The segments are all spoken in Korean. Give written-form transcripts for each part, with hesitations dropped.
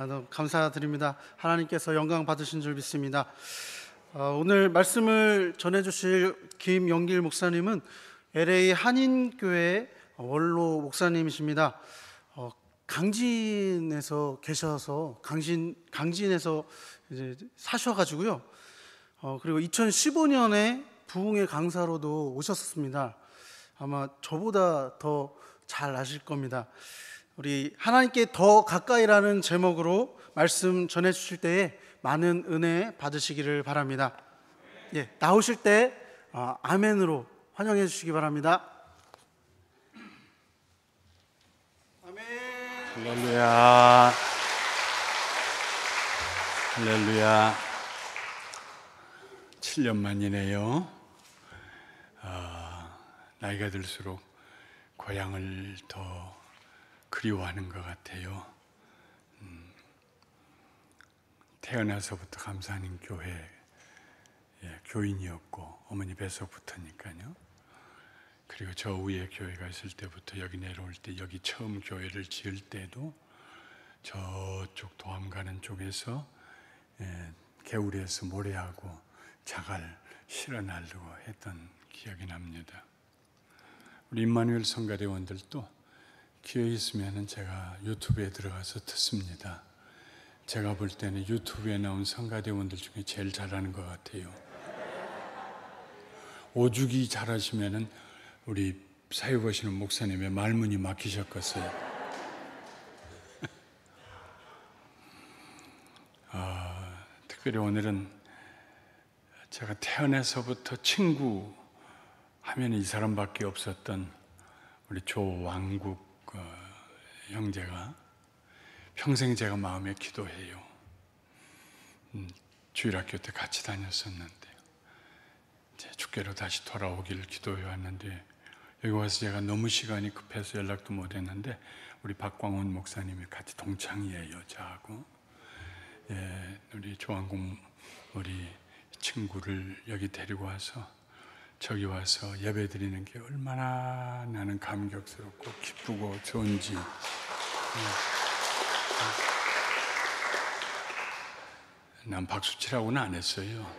너무 감사드립니다. 하나님께서 영광 받으신 줄 믿습니다. 오늘 말씀을 전해주실 김영길 목사님은 LA 한인교회 원로 목사님이십니다. 강진에서 계셔서 강진에서 이제 사셔가지고요. 그리고 2015년에 부흥의 강사로도 오셨습니다. 아마 저보다 더 잘 아실 겁니다. 우리 하나님께 더 가까이라는 제목으로 말씀 전해 주실 때에 많은 은혜 받으시기를 바랍니다. 예, 나오실 때 아멘으로 환영해 주시기 바랍니다. 아멘. 할렐루야. 할렐루야. 7년 만이네요. 나이가 들수록 고향을 더 그리워하는 것 같아요. 태어나서부터 감사하는 교회 교인이었고 어머니 뱃속부터니까요. 그리고 저 위에 교회가 있을 때부터 여기 내려올 때 여기 처음 교회를 지을 때도 저쪽 도암 가는 쪽에서 개울에서 모래하고 자갈 실어 나르고 했던 기억이 납니다. 우리 임마누엘 성가대원들도 기회 있으면 제가 유튜브에 들어가서 듣습니다. 제가 볼 때는 유튜브에 나온 성가대원들 중에 제일 잘하는 것 같아요. 오죽이 잘하시면은 우리 사회 보시는 목사님의 말문이 막히셨겠어요. 특별히 오늘은 제가 태어나서부터 친구 하면 이 사람밖에 없었던 우리 조왕국 형제가 평생 제가 마음에 기도해요. 주일학교 때 같이 다녔었는데 제 주께로 다시 돌아오기를 기도해 왔는데 여기 와서 제가 너무 시간이 급해서 연락도 못 했는데 우리 박광훈 목사님이 같이 동창이에요. 저하고 우리 조왕국 우리 친구를 여기 데리고 와서 저기 와서 예배 드리는 게 얼마나 나는 감격스럽고 기쁘고 좋은지. 난 박수치라고는 안 했어요.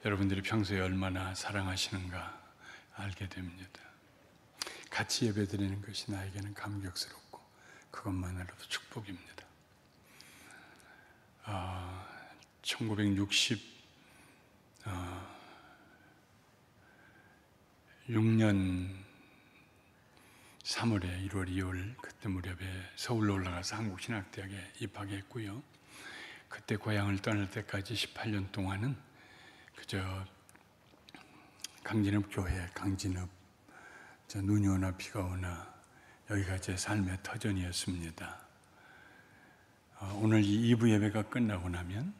여러분들이 평소에 얼마나 사랑하시는가 알게 됩니다. 같이 예배 드리는 것이 나에게는 감격스럽고 그것만으로도 축복입니다. 1966년 3월에 1월, 2월 그때 무렵에 서울로 올라가서 한국신학대학에 입학했고요. 그때 고향을 떠날 때까지 18년 동안은 그저 강진읍 교회, 강진읍 눈이 오나 비가 오나 여기가 제 삶의 터전이었습니다. 오늘 이 2부 예배가 끝나고 나면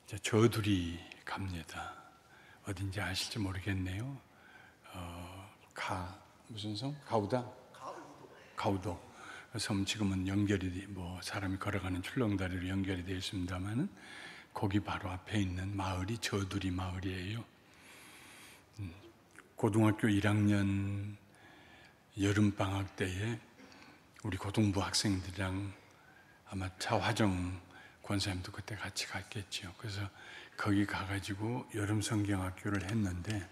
이제 저둘이 갑니다. 어딘지 아실지 모르겠네요. 무슨 섬? 가우도 섬 지금은 연결이 사람이 걸어가는 출렁다리로 연결이 되어 있습니다만은 거기 바로 앞에 있는 마을이 저두리 마을이에요. 고등학교 1학년 여름 방학 때에 우리 고등부 학생들이랑 아마 차화정 권사님도 그때 같이 갔겠죠. 그래서 거기 가가지고 여름 성경학교를 했는데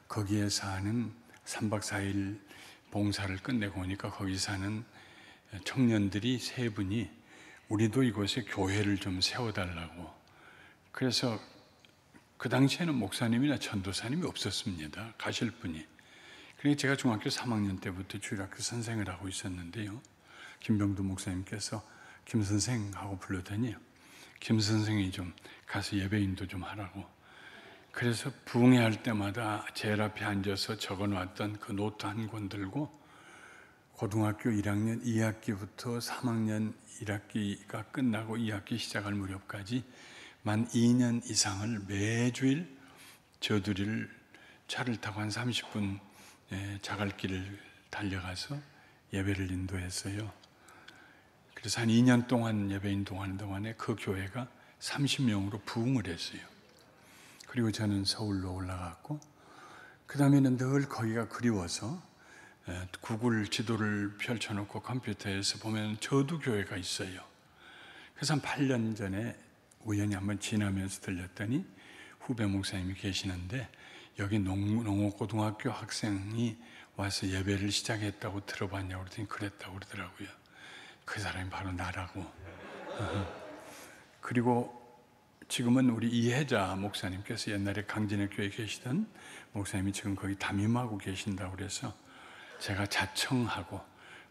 거기에 사는 3박 4일 봉사를 끝내고 오니까 거기 사는 청년들이 세 분이 우리도 이곳에 교회를 좀 세워달라고. 그래서 그 당시에는 목사님이나 전도사님이 없었습니다. 가실 분이. 그러니까 제가 중학교 3학년 때부터 주일학교 선생을 하고 있었는데요. 김병두 목사님께서 김 선생 하고 부르더니 김 선생이 좀 가서 예배인도 좀 하라고. 그래서 부흥회 때마다 제일 앞에 앉아서 적어놨던 그 노트 한 권 들고 고등학교 1학년 2학기부터 3학년 1학기가 끝나고 2학기 시작할 무렵까지 만 2년 이상을 매주일 저두리를 차를 타고 한 30분 자갈길을 달려가서 예배를 인도했어요. 그래서 한 2년 동안 예배 인도하는 동안에 그 교회가 30명으로 부흥을 했어요. 그리고 저는 서울로 올라갔고 그 다음에는 늘 거기가 그리워서 구글 지도를 펼쳐놓고 컴퓨터에서 보면 저두 교회가 있어요. 그래서 한 8년 전에 우연히 한번 지나면서 들렸더니 후배 목사님이 계시는데 여기 농업고등학교 학생이 와서 예배를 시작했다고 들어봤냐고 그랬더니 그랬다고 그러더라고요. 그 사람이 바로 나라고. 그리고 지금은 우리 이혜자 목사님께서 옛날에 강진의 교회에 계시던 목사님이 지금 거기 담임하고 계신다고 그래서 제가 자청하고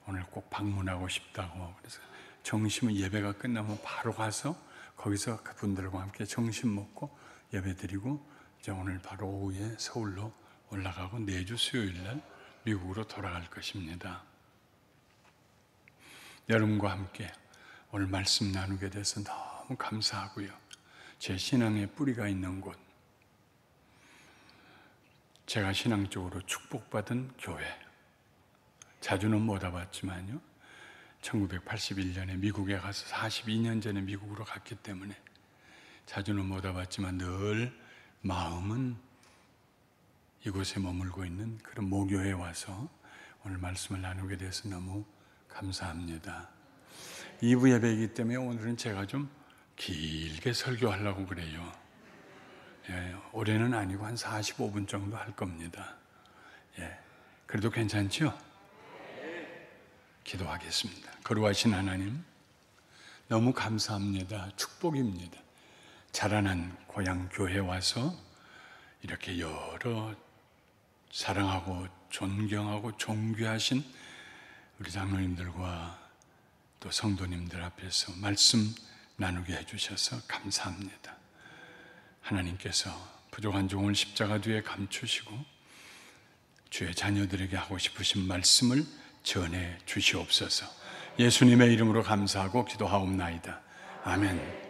오늘 꼭 방문하고 싶다고, 그래서 점심은 예배가 끝나면 바로 가서 거기서 그분들과 함께 점심 먹고 예배 드리고 이제 오늘 바로 오후에 서울로 올라가고 내주 수요일 날 미국으로 돌아갈 것입니다. 여러분과 함께 오늘 말씀 나누게 돼서 너무 감사하고요. 제 신앙의 뿌리가 있는 곳, 제가 신앙적으로 축복받은 교회, 자주는 못 와봤지만요, 1981년에 미국에 가서 42년 전에 미국으로 갔기 때문에 자주는 못 와봤지만 늘 마음은 이곳에 머물고 있는 그런 모교에 와서 오늘 말씀을 나누게 돼서 너무 감사합니다. 2부 예배이기 때문에 오늘은 제가 좀 길게 설교하려고 그래요. 예, 올해는 아니고 한 45분 정도 할 겁니다. 예, 그래도 괜찮죠? 기도하겠습니다. 거룩하신 하나님, 너무 감사합니다. 축복입니다. 자라난 고향 교회 와서 이렇게 여러 사랑하고 존경하고 존귀하신 우리 장로님들과 또 성도님들 앞에서 말씀 나누게 해주셔서 감사합니다. 하나님께서 부족한 종을 십자가 뒤에 감추시고 주의 자녀들에게 하고 싶으신 말씀을 전해 주시옵소서. 예수님의 이름으로 감사하고 기도하옵나이다. 아멘.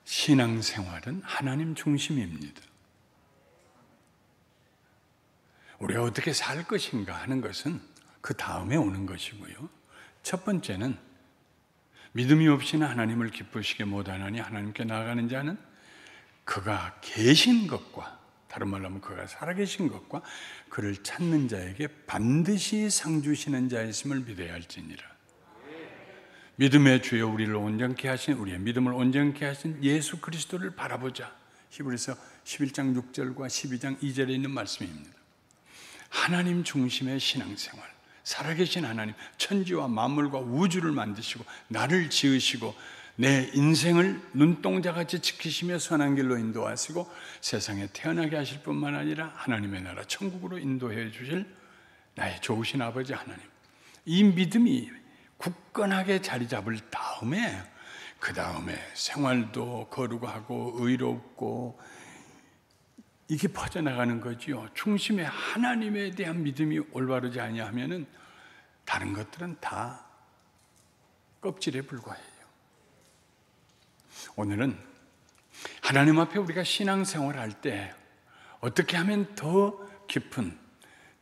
신앙생활은 하나님 중심입니다. 우리가 어떻게 살 것인가 하는 것은 그 다음에 오는 것이고요. 첫 번째는 믿음이 없이는 하나님을 기쁘시게 못하나니 하나님께 나아가는 자는 그가 계신 것과, 다른 말로 하면 그가 살아계신 것과 그를 찾는 자에게 반드시 상 주시는 자였음을 믿어야 할지니라. 믿음의 주여 우리를 온전케 하신, 우리의 믿음을 온전케 하신 예수 그리스도를 바라보자. 히브리서 11장 6절과 12장 2절에 있는 말씀입니다. 하나님 중심의 신앙생활, 살아계신 하나님, 천지와 만물과 우주를 만드시고 나를 지으시고 내 인생을 눈동자같이 지키시며 선한 길로 인도하시고 세상에 태어나게 하실 뿐만 아니라 하나님의 나라 천국으로 인도해 주실 나의 좋으신 아버지 하나님, 이 믿음이 굳건하게 자리 잡을 다음에 그 다음에 생활도 거룩하고 의롭고 이게 퍼져나가는 거지요. 중심에 하나님에 대한 믿음이 올바르지 아니하면은 다른 것들은 다 껍질에 불과해요. 오늘은 하나님 앞에 우리가 신앙생활을 할 때 어떻게 하면 더 깊은,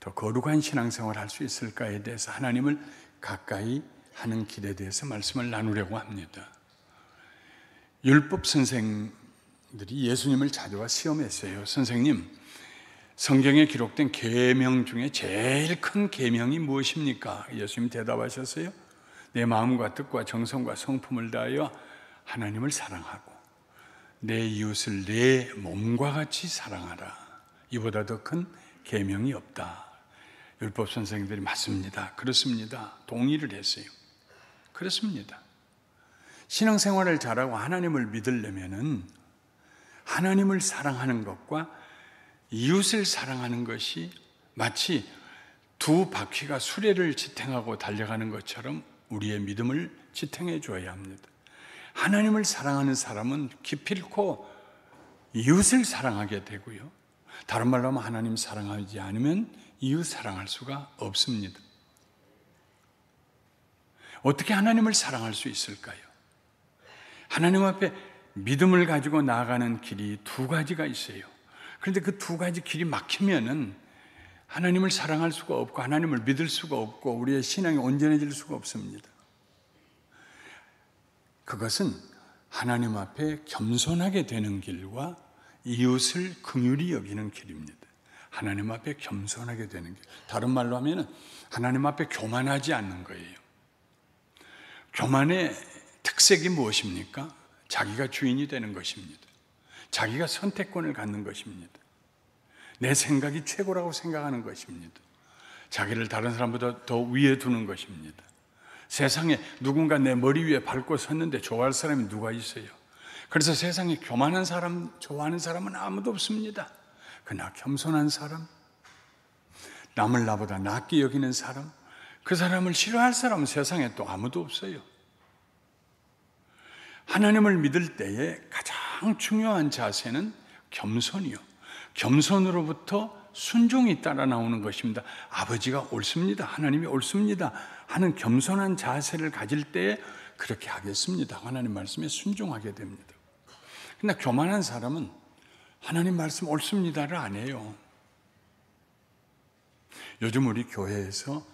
더 거룩한 신앙생활을 할 수 있을까에 대해서 하나님을 가까이 하는 길에 대해서 말씀을 나누려고 합니다. 율법 선생들이 예수님을 찾아와 시험했어요. 선생님, 성경에 기록된 계명 중에 제일 큰 계명이 무엇입니까? 예수님이 대답하셨어요. 내 마음과 뜻과 정성과 성품을 다하여 하나님을 사랑하고 내 이웃을 내 몸과 같이 사랑하라. 이보다 더 큰 계명이 없다. 율법 선생들이 맞습니다. 그렇습니다. 동의를 했어요. 그렇습니다. 신앙생활을 잘하고 하나님을 믿으려면은 하나님을 사랑하는 것과 이웃을 사랑하는 것이 마치 두 바퀴가 수레를 지탱하고 달려가는 것처럼 우리의 믿음을 지탱해 줘야 합니다. 하나님을 사랑하는 사람은 기필코 이웃을 사랑하게 되고요. 다른 말로 하면 하나님 사랑하지 않으면 이웃 사랑할 수가 없습니다. 어떻게 하나님을 사랑할 수 있을까요? 하나님 앞에 믿음을 가지고 나아가는 길이 두 가지가 있어요. 그런데 그 두 가지 길이 막히면은 하나님을 사랑할 수가 없고 하나님을 믿을 수가 없고 우리의 신앙이 온전해질 수가 없습니다. 그것은 하나님 앞에 겸손하게 되는 길과 이웃을 긍휼히 여기는 길입니다. 하나님 앞에 겸손하게 되는 길. 다른 말로 하면 하나님 앞에 교만하지 않는 거예요. 교만의 특색이 무엇입니까? 자기가 주인이 되는 것입니다. 자기가 선택권을 갖는 것입니다. 내 생각이 최고라고 생각하는 것입니다. 자기를 다른 사람보다 더 위에 두는 것입니다. 세상에 누군가 내 머리 위에 밟고 섰는데 좋아할 사람이 누가 있어요? 그래서 세상에 교만한 사람, 좋아하는 사람은 아무도 없습니다. 그러나 겸손한 사람, 남을 나보다 낫게 여기는 사람, 그 사람을 싫어할 사람은 세상에 또 아무도 없어요. 하나님을 믿을 때에 가장 중요한 자세는 겸손이요. 겸손으로부터 순종이 따라 나오는 것입니다. 아버지가 옳습니다. 하나님이 옳습니다. 하는 겸손한 자세를 가질 때에 그렇게 하겠습니다. 하나님 말씀에 순종하게 됩니다. 그러나 교만한 사람은 하나님 말씀 옳습니다를 안 해요. 요즘 우리 교회에서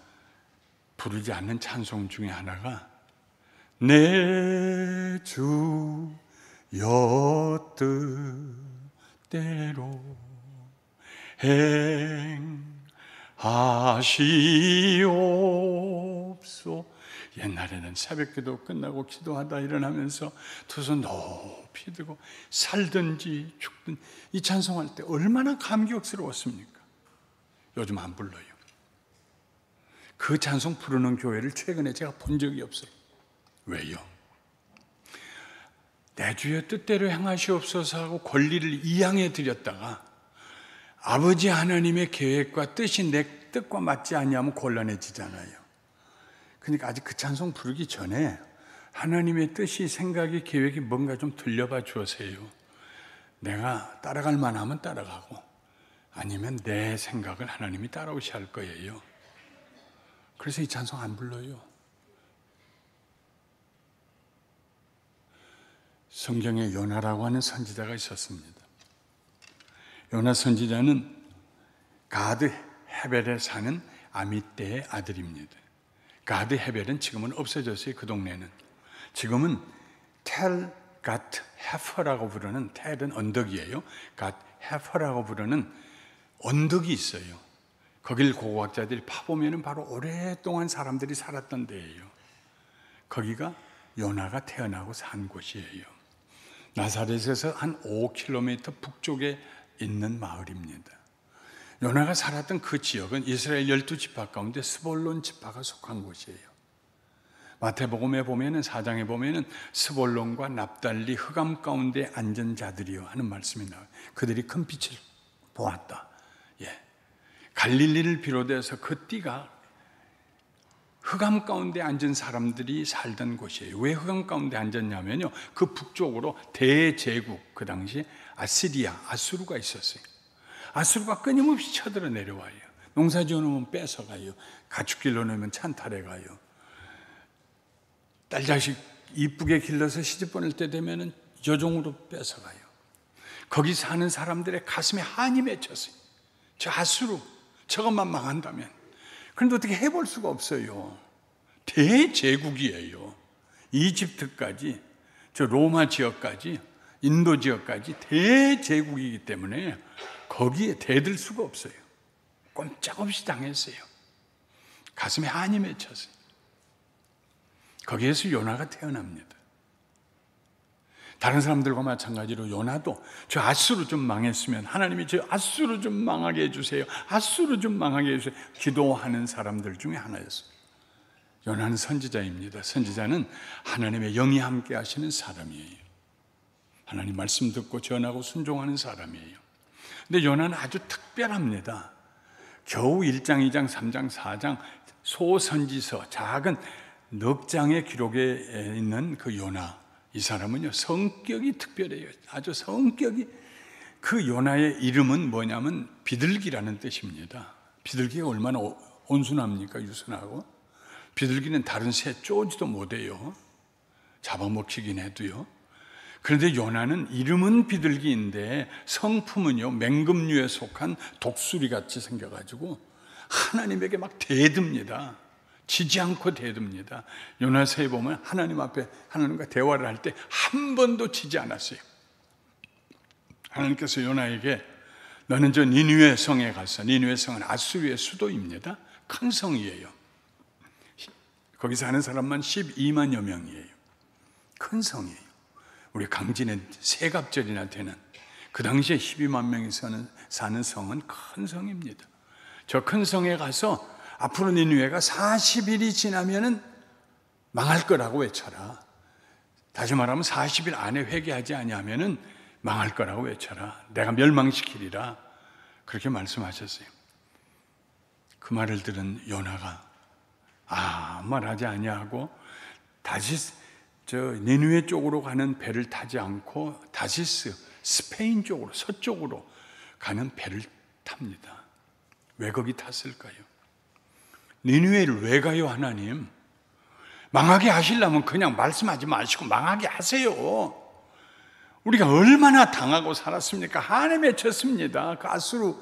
부르지 않는 찬송 중에 하나가 내 주여 뜻대로 행하시옵소. 옛날에는 새벽기도 끝나고 기도하다 일어나면서 두 손 높이 들고 살든지 죽든 이 찬송할 때 얼마나 감격스러웠습니까? 요즘 안 불러요. 그 찬송 부르는 교회를 최근에 제가 본 적이 없어요. 왜요? 내 주의 뜻대로 행하시옵소서 하고 권리를 이양해 드렸다가 아버지 하나님의 계획과 뜻이 내 뜻과 맞지 않냐면 곤란해지잖아요. 그러니까 아직 그 찬송 부르기 전에 하나님의 뜻이, 생각이, 계획이 뭔가 좀 들려봐 주세요. 내가 따라갈 만하면 따라가고 아니면 내 생각을 하나님이 따라오셔야 할 거예요. 그래서 이 찬송 안 불러요. 성경에 요나라고 하는 선지자가 있었습니다. 요나 선지자는 가드 헤벨에 사는 아미떼의 아들입니다. 가드 헤벨은 지금은 없어졌어요. 그 동네는. 지금은 텔 가트 헤퍼라고 부르는, 텔은 언덕이에요. 가트 헤퍼라고 부르는 언덕이 있어요. 거길 고고학자들이 파보면 바로 오랫동안 사람들이 살았던 데예요. 거기가 요나가 태어나고 산 곳이에요. 나사렛에서 한 5km 북쪽에 있는 마을입니다. 요나가 살았던 그 지역은 이스라엘 12지파 가운데 스볼론 지파가 속한 곳이에요. 마태복음에 보면은, 4장에 보면은 스볼론과 납달리 흑암 가운데 앉은 자들이요 하는 말씀이 나와요. 그들이 큰 빛을 보았다. 예. 갈릴리를 비롯해서 그 띠가 흑암 가운데 앉은 사람들이 살던 곳이에요. 왜 흑암 가운데 앉았냐면요, 그 북쪽으로 대제국, 그 당시 아시리아, 아수르가 있었어요. 아수르가 끊임없이 쳐들어 내려와요. 농사 지어놓으면 뺏어가요. 가축길 놓으면 찬탈해가요. 딸 자식 이쁘게 길러서 시집 보낼 때 되면 여종으로 뺏어가요. 거기 사는 사람들의 가슴에 한이 맺혔어요. 저 아수르, 저것만 망한다면. 그런데 어떻게 해볼 수가 없어요. 대제국이에요. 이집트까지, 저 로마 지역까지, 인도 지역까지 대제국이기 때문에 거기에 대들 수가 없어요. 꼼짝없이 당했어요. 가슴에 한이 맺혔어요. 거기에서 요나가 태어납니다. 다른 사람들과 마찬가지로 요나도 저 아수르 좀 망했으면 하나님이 저 아수르 좀 망하게 해주세요. 아수르 좀 망하게 해주세요. 기도하는 사람들 중에 하나였어요. 요나는 선지자입니다. 선지자는 하나님의 영이 함께 하시는 사람이에요. 하나님 말씀 듣고 전하고 순종하는 사람이에요. 근데 요나는 아주 특별합니다. 겨우 1장, 2장, 3장, 4장 소선지서, 작은 넉 장의 기록에 있는 그 요나, 이 사람은요 성격이 특별해요. 아주 성격이, 그 요나의 이름은 뭐냐면 비둘기라는 뜻입니다. 비둘기가 얼마나 온순합니까? 유순하고. 비둘기는 다른 새 쪼지도 못해요. 잡아먹히긴 해도요. 그런데 요나는 이름은 비둘기인데 성품은요 맹금류에 속한 독수리 같이 생겨가지고 하나님에게 막 대듭니다. 지지 않고 대듭니다. 요나서에 보면 하나님 앞에 하나님과 대화를 할 때 한 번도 지지 않았어요. 하나님께서 요나에게 너는 저 니느웨 성에 가서, 니느웨 성은 아수르의 수도입니다. 큰 성이에요. 거기 사는 사람만 12만여 명이에요. 큰 성이에요. 우리 강진에 세 갑절이나 되는, 그 당시에 12만 명이 사는 성은 큰 성입니다. 저 큰 성에 가서 앞으로 니느웨가 40일이 지나면은 망할 거라고 외쳐라. 다시 말하면 40일 안에 회개하지 아니하면은 망할 거라고 외쳐라. 내가 멸망시키리라. 그렇게 말씀하셨어요. 그 말을 들은 요나가 아무 말하지 아니하고 다시 저 니느웨 쪽으로 가는 배를 타지 않고 다시스, 스페인 쪽으로, 서쪽으로 가는 배를 탑니다. 왜 거기 탔을까요? 니느웨를 왜 가요, 하나님? 망하게 하시려면 그냥 말씀하지 마시고 망하게 하세요. 우리가 얼마나 당하고 살았습니까? 한해 맺혔습니다. 그 아수르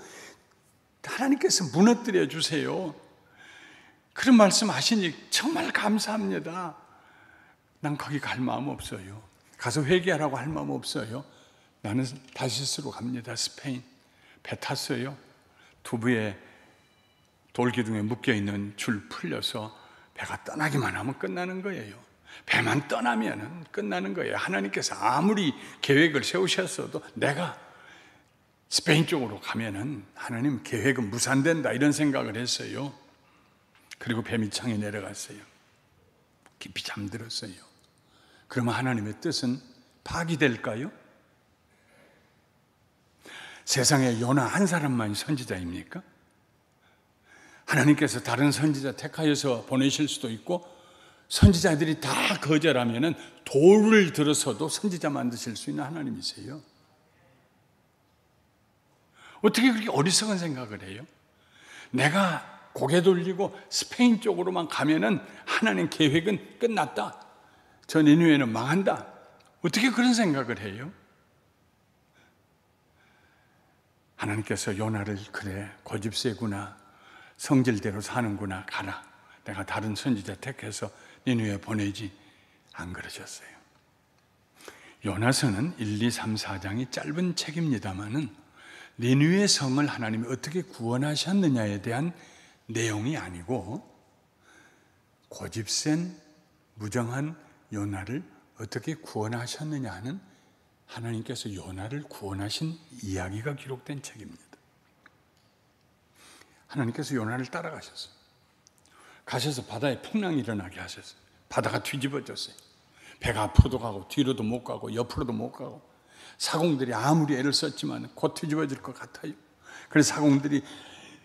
하나님께서 무너뜨려 주세요. 그런 말씀 하시니 정말 감사합니다. 난 거기 갈 마음 없어요. 가서 회개하라고 할 마음 없어요. 나는 다시스로 갑니다. 스페인. 배 탔어요. 두부에 돌기둥에 묶여있는 줄 풀려서 배가 떠나기만 하면 끝나는 거예요. 배만 떠나면 끝나는 거예요. 하나님께서 아무리 계획을 세우셨어도 내가 스페인 쪽으로 가면은 하나님 계획은 무산된다, 이런 생각을 했어요. 그리고 배 밑창에 내려갔어요. 깊이 잠들었어요. 그러면 하나님의 뜻은 파기될까요? 세상에 요나 한 사람만이 선지자입니까? 하나님께서 다른 선지자 택하여서 보내실 수도 있고, 선지자들이 다 거절하면은 돌을 들어서도 선지자 만드실 수 있는 하나님이세요. 어떻게 그렇게 어리석은 생각을 해요? 내가 고개 돌리고 스페인 쪽으로만 가면은 하나님 계획은 끝났다. 저 니느웨는 망한다. 어떻게 그런 생각을 해요? 하나님께서 요나를 그래, 고집세구나, 성질대로 사는구나, 가라. 내가 다른 선지자 택해서 니느웨 보내지, 안 그러셨어요. 요나서는 1, 2, 3, 4장이 짧은 책입니다마는 니느웨 성을 하나님이 어떻게 구원하셨느냐에 대한 내용이 아니고, 고집센 무정한 요나를 어떻게 구원하셨느냐 하는, 하나님께서 요나를 구원하신 이야기가 기록된 책입니다. 하나님께서 요나를 따라가셨어요. 가셔서 바다에 풍랑이 일어나게 하셨어요. 바다가 뒤집어졌어요. 배가 앞으로도 가고 뒤로도 못 가고 옆으로도 못 가고, 사공들이 아무리 애를 썼지만 곧 뒤집어질 것 같아요. 그래서 사공들이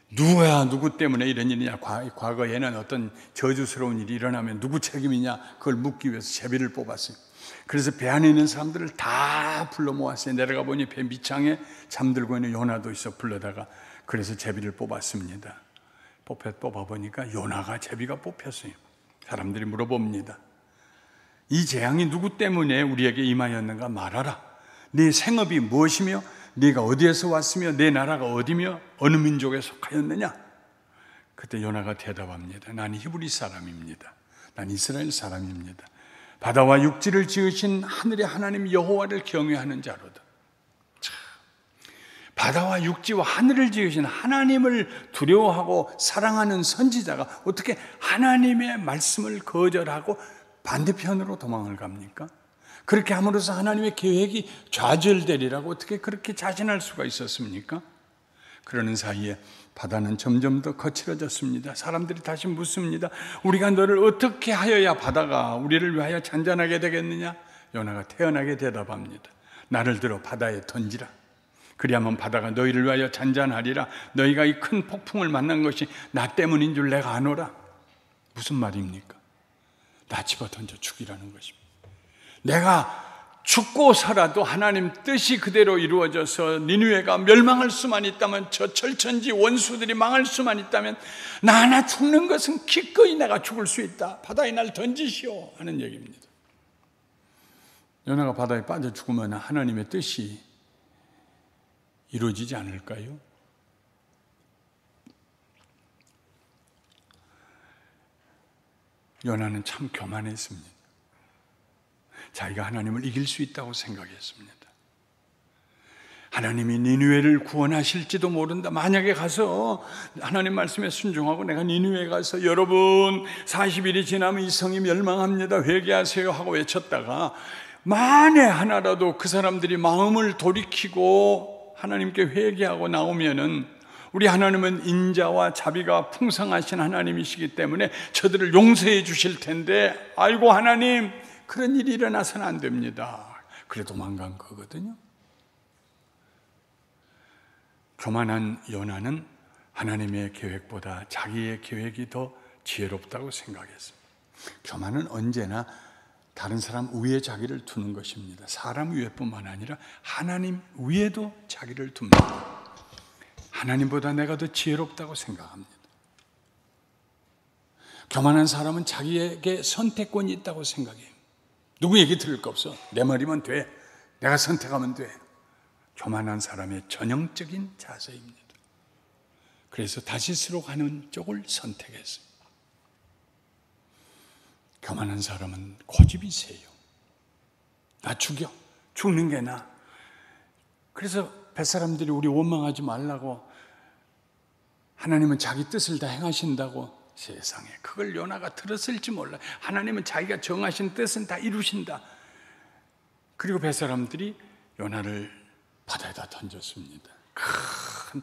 누구야, 누구 때문에 이런 일이냐, 과거에는 어떤 저주스러운 일이 일어나면 누구 책임이냐, 그걸 묻기 위해서 제비를 뽑았어요. 그래서 배 안에 있는 사람들을 다 불러 모았어요. 내려가 보니 배 밑창에 잠들고 있는 요나도 있어 불러다가, 그래서 제비를 뽑았습니다. 뽑아보니까 요나가 제비가 뽑혔어요. 사람들이 물어봅니다. 이 재앙이 누구 때문에 우리에게 임하였는가 말하라. 네 생업이 무엇이며 네가 어디에서 왔으며 내 나라가 어디며 어느 민족에 속하였느냐. 그때 요나가 대답합니다. 나는 히브리 사람입니다. 난 이스라엘 사람입니다. 바다와 육지를 지으신 하늘의 하나님 여호와를 경외하는 자로다. 바다와 육지와 하늘을 지으신 하나님을 두려워하고 사랑하는 선지자가 어떻게 하나님의 말씀을 거절하고 반대편으로 도망을 갑니까? 그렇게 함으로써 하나님의 계획이 좌절되리라고 어떻게 그렇게 자신할 수가 있었습니까? 그러는 사이에 바다는 점점 더 거칠어졌습니다. 사람들이 다시 묻습니다. 우리가 너를 어떻게 하여야 바다가 우리를 위하여 잔잔하게 되겠느냐? 요나가 태연하게 대답합니다. 나를 들어 바다에 던지라. 그리하면 바다가 너희를 위하여 잔잔하리라. 너희가 이 큰 폭풍을 만난 것이 나 때문인 줄 내가 아노라. 무슨 말입니까? 나 집어 던져 죽이라는 것입니다. 내가 죽고서라도 하나님 뜻이 그대로 이루어져서 니느웨가 멸망할 수만 있다면, 저 철천지 원수들이 망할 수만 있다면 나 하나 죽는 것은 기꺼이 내가 죽을 수 있다. 바다에 날 던지시오 하는 얘기입니다. 요나가 바다에 빠져 죽으면 하나님의 뜻이 이루어지지 않을까요? 요나는 참 교만했습니다. 자기가 하나님을 이길 수 있다고 생각했습니다. 하나님이 니느웨를 구원하실지도 모른다. 만약에 가서 하나님 말씀에 순종하고 내가 니느웨에 가서 여러분 40일이 지나면 이 성이 멸망합니다. 회개하세요 하고 외쳤다가 만에 하나라도 그 사람들이 마음을 돌이키고 하나님께 회개하고 나오면은 우리 하나님은 인자와 자비가 풍성하신 하나님이시기 때문에 저들을 용서해 주실 텐데 아이고 하나님 그런 일이 일어나서는 안 됩니다. 그래 도망간 거거든요. 교만한 요나는 하나님의 계획보다 자기의 계획이 더 지혜롭다고 생각했습니다. 교만은 언제나 다른 사람 위에 자기를 두는 것입니다. 사람 위에뿐만 아니라 하나님 위에도 자기를 둡니다. 하나님보다 내가 더 지혜롭다고 생각합니다. 교만한 사람은 자기에게 선택권이 있다고 생각해요. 누구 얘기 들을 거 없어. 내 말이면 돼. 내가 선택하면 돼. 교만한 사람의 전형적인 자세입니다. 그래서 다시스로 가는 쪽을 선택했어요. 교만한 사람은 고집이 세요. 나 죽여. 죽는 게 나. 그래서 뱃사람들이 우리 원망하지 말라고 하나님은 자기 뜻을 다 행하신다고 세상에 그걸 요나가 들었을지 몰라. 하나님은 자기가 정하신 뜻은 다 이루신다. 그리고 뱃사람들이 요나를 바다에다 던졌습니다. 큰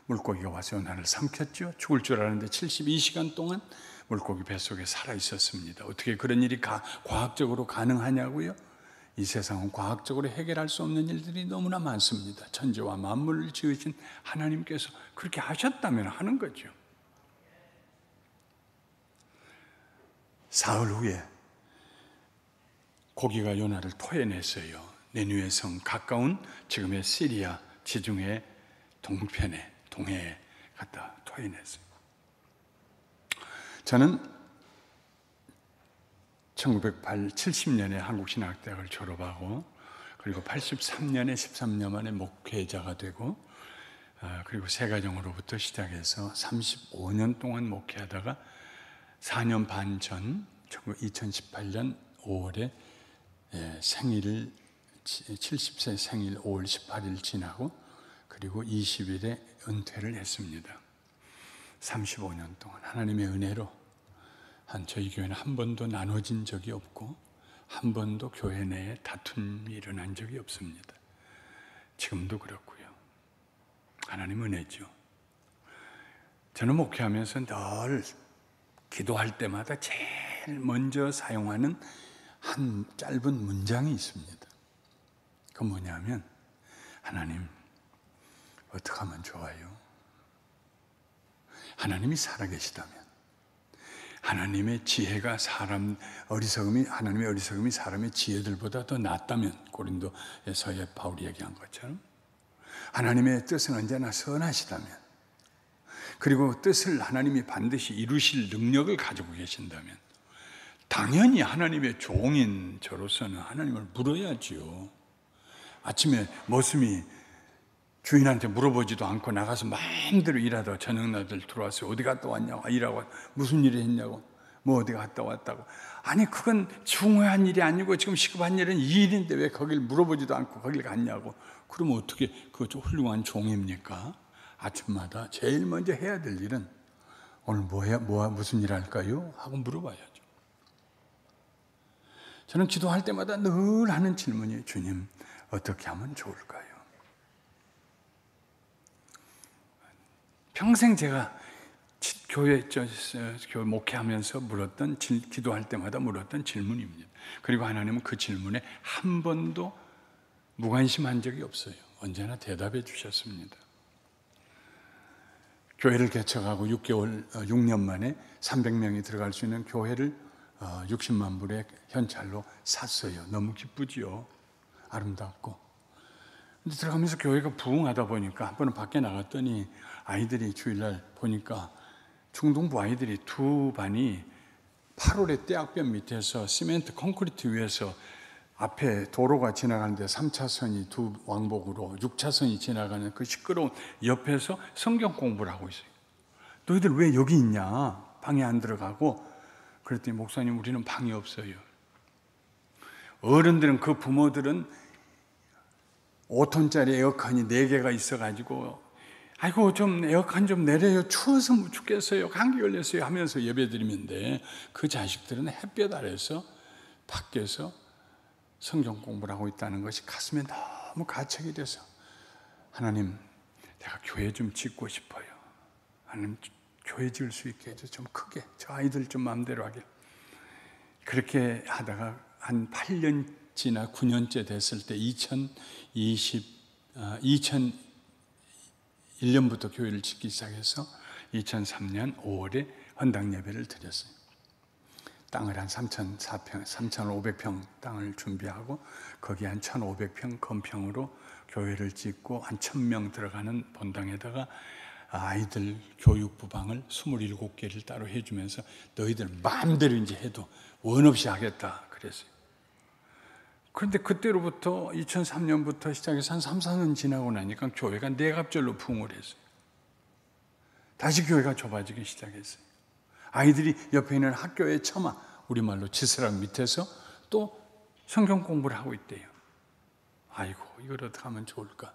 물고기가 와서 요나를 삼켰죠. 죽을 줄 알았는데 72시간 동안 물고기 뱃속에 살아 있었습니다. 어떻게 그런 일이 과학적으로 가능하냐고요? 이 세상은 과학적으로 해결할 수 없는 일들이 너무나 많습니다. 천지와 만물을 지으신 하나님께서 그렇게 하셨다면 하는 거죠. 사흘 후에 고기가 요나를 토해냈어요. 니느웨 성 가까운 지금의 시리아 지중해 동편에 동해에 갖다 토해냈어요. 저는 1970년에 한국신학대학을 졸업하고 그리고 83년에 13년 만에 목회자가 되고 그리고 새가정으로부터 시작해서 35년 동안 목회하다가 4년 반 전 2018년 5월에 생일을 70세 생일 5월 18일 지나고 그리고 20일에 은퇴를 했습니다. 35년 동안 하나님의 은혜로 저희 교회는 한 번도 나눠진 적이 없고 한 번도 교회 내에 다툼이 일어난 적이 없습니다. 지금도 그렇고요. 하나님 은혜죠. 저는 목회하면서 늘 기도할 때마다 제일 먼저 사용하는 한 짧은 문장이 있습니다. 그건 뭐냐면 하나님 어떻게 하면 좋아요? 하나님이 살아계시다면 하나님의 지혜가 하나님의 어리석음이 사람의 지혜들보다 더 낫다면 고린도에서의 바울이 얘기한 것처럼 하나님의 뜻은 언제나 선하시다면 그리고 뜻을 하나님이 반드시 이루실 능력을 가지고 계신다면 당연히 하나님의 종인 저로서는 하나님을 물어야지요. 아침에 머슴이 주인한테 물어보지도 않고 나가서 마음대로 일하다가 저녁날 들어와서 어디 갔다 왔냐고 일하고 무슨 일을 했냐고 뭐 어디 갔다 왔다고 아니 그건 중요한 일이 아니고 지금 시급한 일은 이 일인데 왜 거길 물어보지도 않고 거길 갔냐고 그러면 어떻게 그 훌륭한 종입니까? 아침마다 제일 먼저 해야 될 일은 오늘 무슨 일 할까요? 하고 물어봐야죠. 저는 기도할 때마다 늘 하는 질문이 주님 어떻게 하면 좋을까요? 평생 제가 교회 목회하면서 기도할 때마다 물었던 질문입니다. 그리고 하나님은 그 질문에 한 번도 무관심한 적이 없어요. 언제나 대답해 주셨습니다. 교회를 개척하고 6년 만에 300명이 들어갈 수 있는 교회를 60만 불의 현찰로 샀어요. 너무 기쁘지요. 아름답고. 근데 들어가면서 교회가 부흥하다 보니까 한 번은 밖에 나갔더니 아이들이 주일날 보니까 중동부 아이들이 두 반이 8월에 대학변 밑에서 시멘트 콘크리트 위에서 앞에 도로가 지나가는데 3차선이 두 왕복으로 6차선이 지나가는 그 시끄러운 옆에서 성경 공부를 하고 있어요. 너희들 왜 여기 있냐? 방에 안 들어가고 그랬더니 목사님 우리는 방이 없어요. 어른들은 그 부모들은 5톤짜리 에어컨이 4개가 있어가지고 아이고 좀 에어컨 좀 내려요. 추워서 못 죽겠어요. 감기 걸렸어요 하면서 예배드리는데 그 자식들은 햇볕 아래서 밖에서 성경 공부를 하고 있다는 것이 가슴에 너무 가책이 돼서 하나님 내가 교회 좀 짓고 싶어요. 하나님 교회 지을 수 있게 해줘. 좀 크게 저 아이들 좀 마음대로 하게. 그렇게 하다가 한 8년 지나 9년째 됐을 때 2001년부터 교회를 짓기 시작해서 2003년 5월에 헌당 예배를 드렸어요. 땅을 한 3,500평 땅을 준비하고 거기에 한 1,500평 건평으로 교회를 짓고 한 1,000명 들어가는 본당에다가 아이들 교육부 방을 27개를 따로 해주면서 너희들 마음대로 이제 해도 원 없이 하겠다 그랬어요. 그런데 그때로부터 2003년부터 시작해서 한 3, 4년 지나고 나니까 교회가 내갑절로 부흥을 했어요. 다시 교회가 좁아지기 시작했어요. 아이들이 옆에 있는 학교의 처마, 우리말로 지스락 밑에서 또 성경 공부를 하고 있대요. 아이고 이걸 어떻게 하면 좋을까?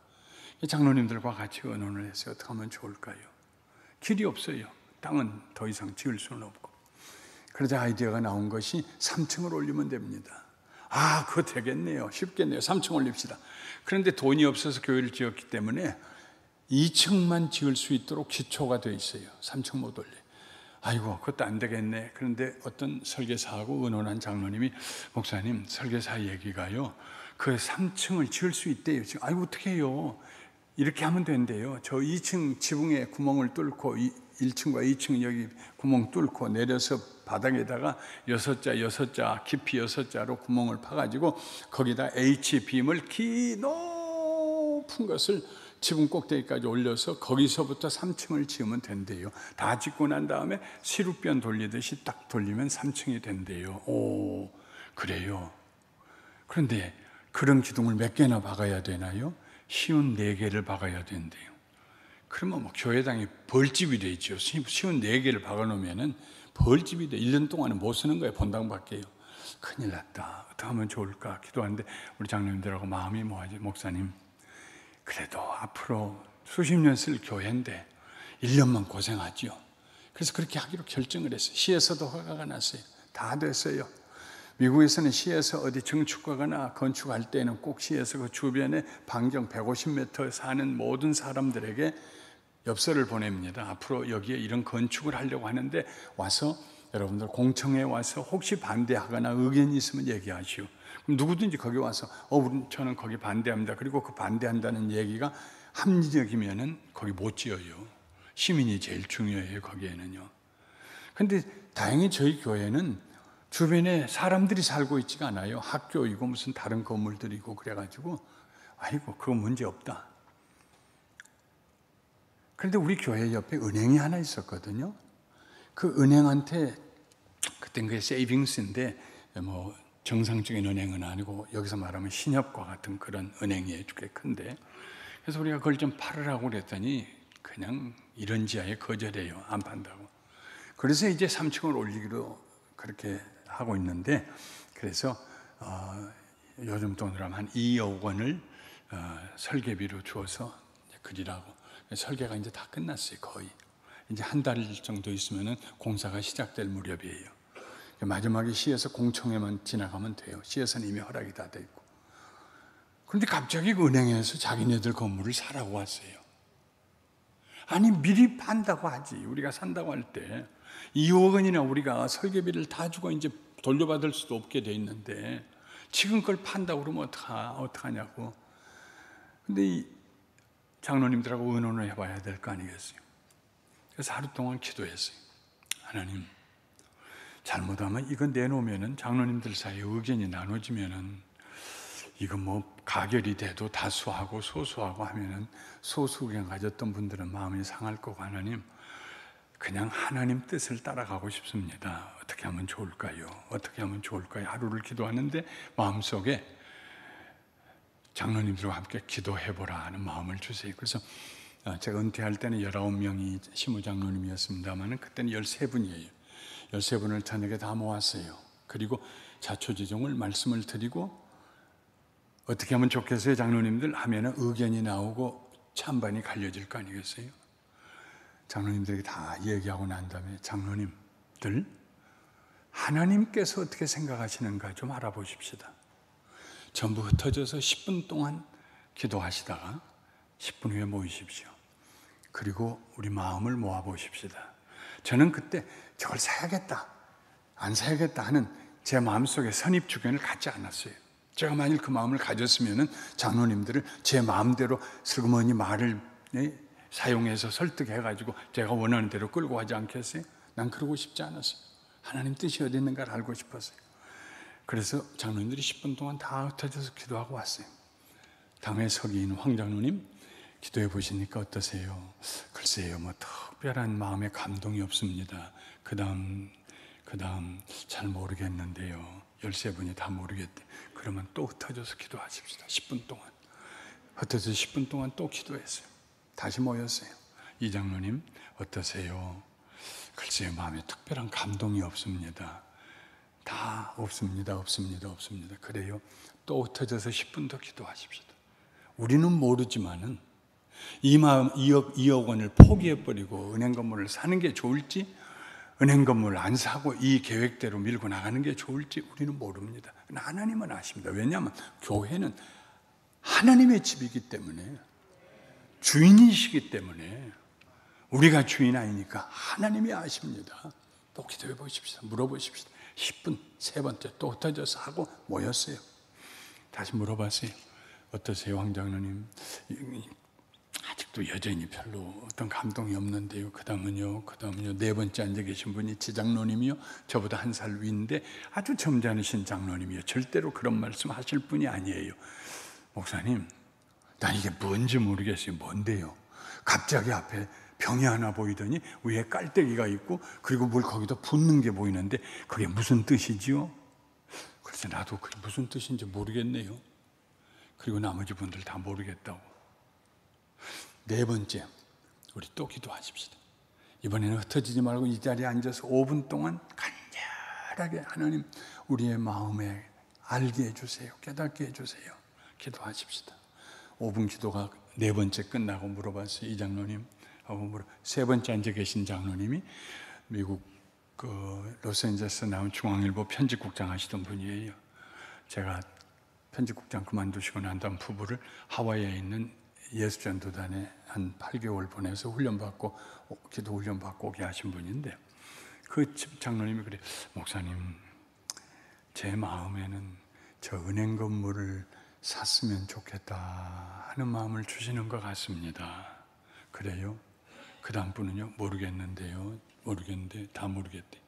장로님들과 같이 의논을 했어요. 어떻게 하면 좋을까요? 길이 없어요. 땅은 더 이상 지을 수는 없고. 그러자 아이디어가 나온 것이 3층을 올리면 됩니다. 아, 그거 되겠네요. 쉽겠네요. 3층 올립시다. 그런데 돈이 없어서 교회를 지었기 때문에 2층만 지을 수 있도록 기초가 되어 있어요. 3층 못 올려. 아이고, 그것도 안 되겠네. 그런데 어떤 설계사하고 의논한 장로님이 목사님, 설계사 얘기가요. 그 3층을 지을 수 있대요. 지금 아이고, 어떻게 해요? 이렇게 하면 된대요. 저 2층 지붕에 구멍을 뚫고 1층과 2층 여기 구멍 뚫고 내려서 바닥에다가 6자 깊이 6자로 구멍을 파가지고 거기다 H빔을 높은 것을 지붕 꼭대기까지 올려서 거기서부터 3층을 지으면 된대요. 다 짓고 난 다음에 시루변 돌리듯이 딱 돌리면 3층이 된대요. 오, 그래요. 그런데 그런 기둥을 몇 개나 박아야 되나요? 쉬운 4개를 박아야 된대요. 그러면 뭐 교회당이 벌집이 되죠. 쉬운 4개를 박아놓으면 벌집이 돼. 1년 동안은 못 쓰는 거예요. 본당 밖에요. 큰일 났다. 어떻게 하면 좋을까? 기도하는데 우리 장로님들하고 마음이 뭐하지? 목사님, 그래도 앞으로 수십 년 쓸 교회인데 1년만 고생하지요. 그래서 그렇게 하기로 결정을 했어요. 시에서도 허가가 났어요. 다 됐어요. 미국에서는 시에서 어디 증축하거나 건축할 때는 꼭 시에서 그 주변에 반경 150m 사는 모든 사람들에게 엽서를 보냅니다. 앞으로 여기에 이런 건축을 하려고 하는데 와서 여러분들 공청회에 와서 혹시 반대하거나 의견이 있으면 얘기하시오. 그럼 누구든지 거기 와서 저는 거기 반대합니다. 그리고 그 반대한다는 얘기가 합리적이면은 거기 못 지어요. 시민이 제일 중요해요. 거기에는요. 근데 다행히 저희 교회는 주변에 사람들이 살고 있지가 않아요. 학교이고 무슨 다른 건물들이고 그래가지고 아이고 그거 문제 없다. 그런데 우리 교회 옆에 은행이 하나 있었거든요. 그 은행한테 그땐 그게 세이빙스인데 뭐 정상적인 은행은 아니고 여기서 말하면 신협과 같은 그런 은행이에요. 꽤 큰데. 그래서 우리가 그걸 좀 팔으라고 그랬더니 그냥 이런 지하에 거절해요. 안 판다고. 그래서 이제 3층을 올리기로 그렇게 하고 있는데 그래서 요즘 돈으로 하면 한 2억 원을 설계비로 주어서 그리라고. 설계가 이제 다 끝났어요. 거의. 이제 한 달 정도 있으면 공사가 시작될 무렵이에요. 마지막에 시에서 공청회만 지나가면 돼요. 시에서는 이미 허락이 다 돼 있고. 그런데 갑자기 그 은행에서 자기네들 건물을 사라고 왔어요. 아니 미리 판다고 하지. 우리가 산다고 할 때 2억 원이나 우리가 설계비를 다 주고 이제 돌려받을 수도 없게 돼 있는데 지금 걸 판다고 그러면 어떡하냐고. 근데 이 장로님들하고 의논을 해봐야 될 거 아니겠어요. 그래서 하루 동안 기도했어요. 하나님, 잘못하면 이거 내놓으면은 장로님들 사이에 의견이 나눠지면은 이거 뭐 가결이 돼도 다수하고 소수하고 하면은 소수 의견 가졌던 분들은 마음이 상할 거고 하나님, 그냥 하나님 뜻을 따라가고 싶습니다. 어떻게 하면 좋을까요? 어떻게 하면 좋을까요? 하루를 기도하는데 마음속에 장로님들과 함께 기도해보라 하는 마음을 주세요. 그래서 제가 은퇴할 때는 19명이 시무장로님이었습니다만 그때는 13분이에요. 13분을 저녁에 다 모았어요. 그리고 자초지종을 말씀을 드리고 어떻게 하면 좋겠어요, 장로님들? 하면은 의견이 나오고 찬반이 갈려질 거 아니겠어요? 장로님들에게 다 얘기하고 난 다음에 장로님들, 하나님께서 어떻게 생각하시는가 좀 알아보십시다. 전부 흩어져서 10분 동안 기도하시다가 10분 후에 모이십시오. 그리고 우리 마음을 모아보십시다. 저는 그때 저걸 사야겠다, 안 사야겠다 하는 제 마음속에 선입주견을 갖지 않았어요. 제가 만일 그 마음을 가졌으면 장로님들을 제 마음대로 슬그머니 말을 사용해서 설득해가지고 제가 원하는 대로 끌고 가지 않겠어요? 난 그러고 싶지 않았어요. 하나님 뜻이 어디 있는가를 알고 싶었어요. 그래서 장로님들이 10분 동안 다 흩어져서 기도하고 왔어요. 당회 서기 있는 황 장로님, 기도해 보시니까 어떠세요? 글쎄요, 뭐 특별한 마음의 감동이 없습니다. 그 다음 잘 모르겠는데요. 13분이 다 모르겠대. 그러면 또 흩어져서 기도하십시다. 10분 동안. 흩어져서 10분 동안 또 기도했어요. 다시 모였어요. 이 장로님 어떠세요? 글쎄요, 마음에 특별한 감동이 없습니다. 다 없습니다. 그래요. 또 흩어져서 10분 더 기도하십시다. 우리는 모르지만은 이 마음 2억 원을 포기해버리고 은행 건물을 사는 게 좋을지, 은행 건물을 안 사고 이 계획대로 밀고 나가는 게 좋을지 우리는 모릅니다. 하나님은 아십니다. 왜냐하면 교회는 하나님의 집이기 때문에, 주인이시기 때문에, 우리가 주인 아니니까 하나님이 아십니다. 또 기도해 보십시다. 물어보십시다. 10분 세 번째 또 흩어져서 하고 모였어요. 다시 물어봤어요. 어떠세요, 황 장로님? 아직도 여전히 별로 어떤 감동이 없는데요. 그 다음은요. 네 번째 앉아 계신 분이 지장로님이요. 저보다 한 살 위인데 아주 점잖으신 장로님이요. 절대로 그런 말씀 하실 분이 아니에요. 목사님, 난 이게 뭔지 모르겠어요. 뭔데요? 갑자기 앞에 병이 하나 보이더니 위에 깔때기가 있고 그리고 물 거기다 붓는 게 보이는데 그게 무슨 뜻이지요? 글쎄 나도 그게 무슨 뜻인지 모르겠네요. 그리고 나머지 분들 다 모르겠다고. 네 번째, 우리 또 기도하십시다. 이번에는 흩어지지 말고 이 자리에 앉아서 5분 동안 간절하게 하나님 우리의 마음에 알게 해주세요. 깨닫게 해주세요. 기도하십시다. 5분 기도가 네 번째 끝나고 물어봤어요. 이 장로님 하고 세 번째 앉아 계신 장로님이 미국 로스앤젤레스 나온 중앙일보 편집국장 하시던 분이에요. 제가 편집국장 그만두시고 난 다음 부부를 하와이에 있는 예수전도단에 한 8개월 보내서 훈련받고 기도 훈련받고 오게 하신 분인데 그 장로님이 그래, 목사님 제 마음에는 저 은행 건물을 샀으면 좋겠다 하는 마음을 주시는 것 같습니다. 그래요? 그 다음 분은요? 모르겠는데요. 다 모르겠대.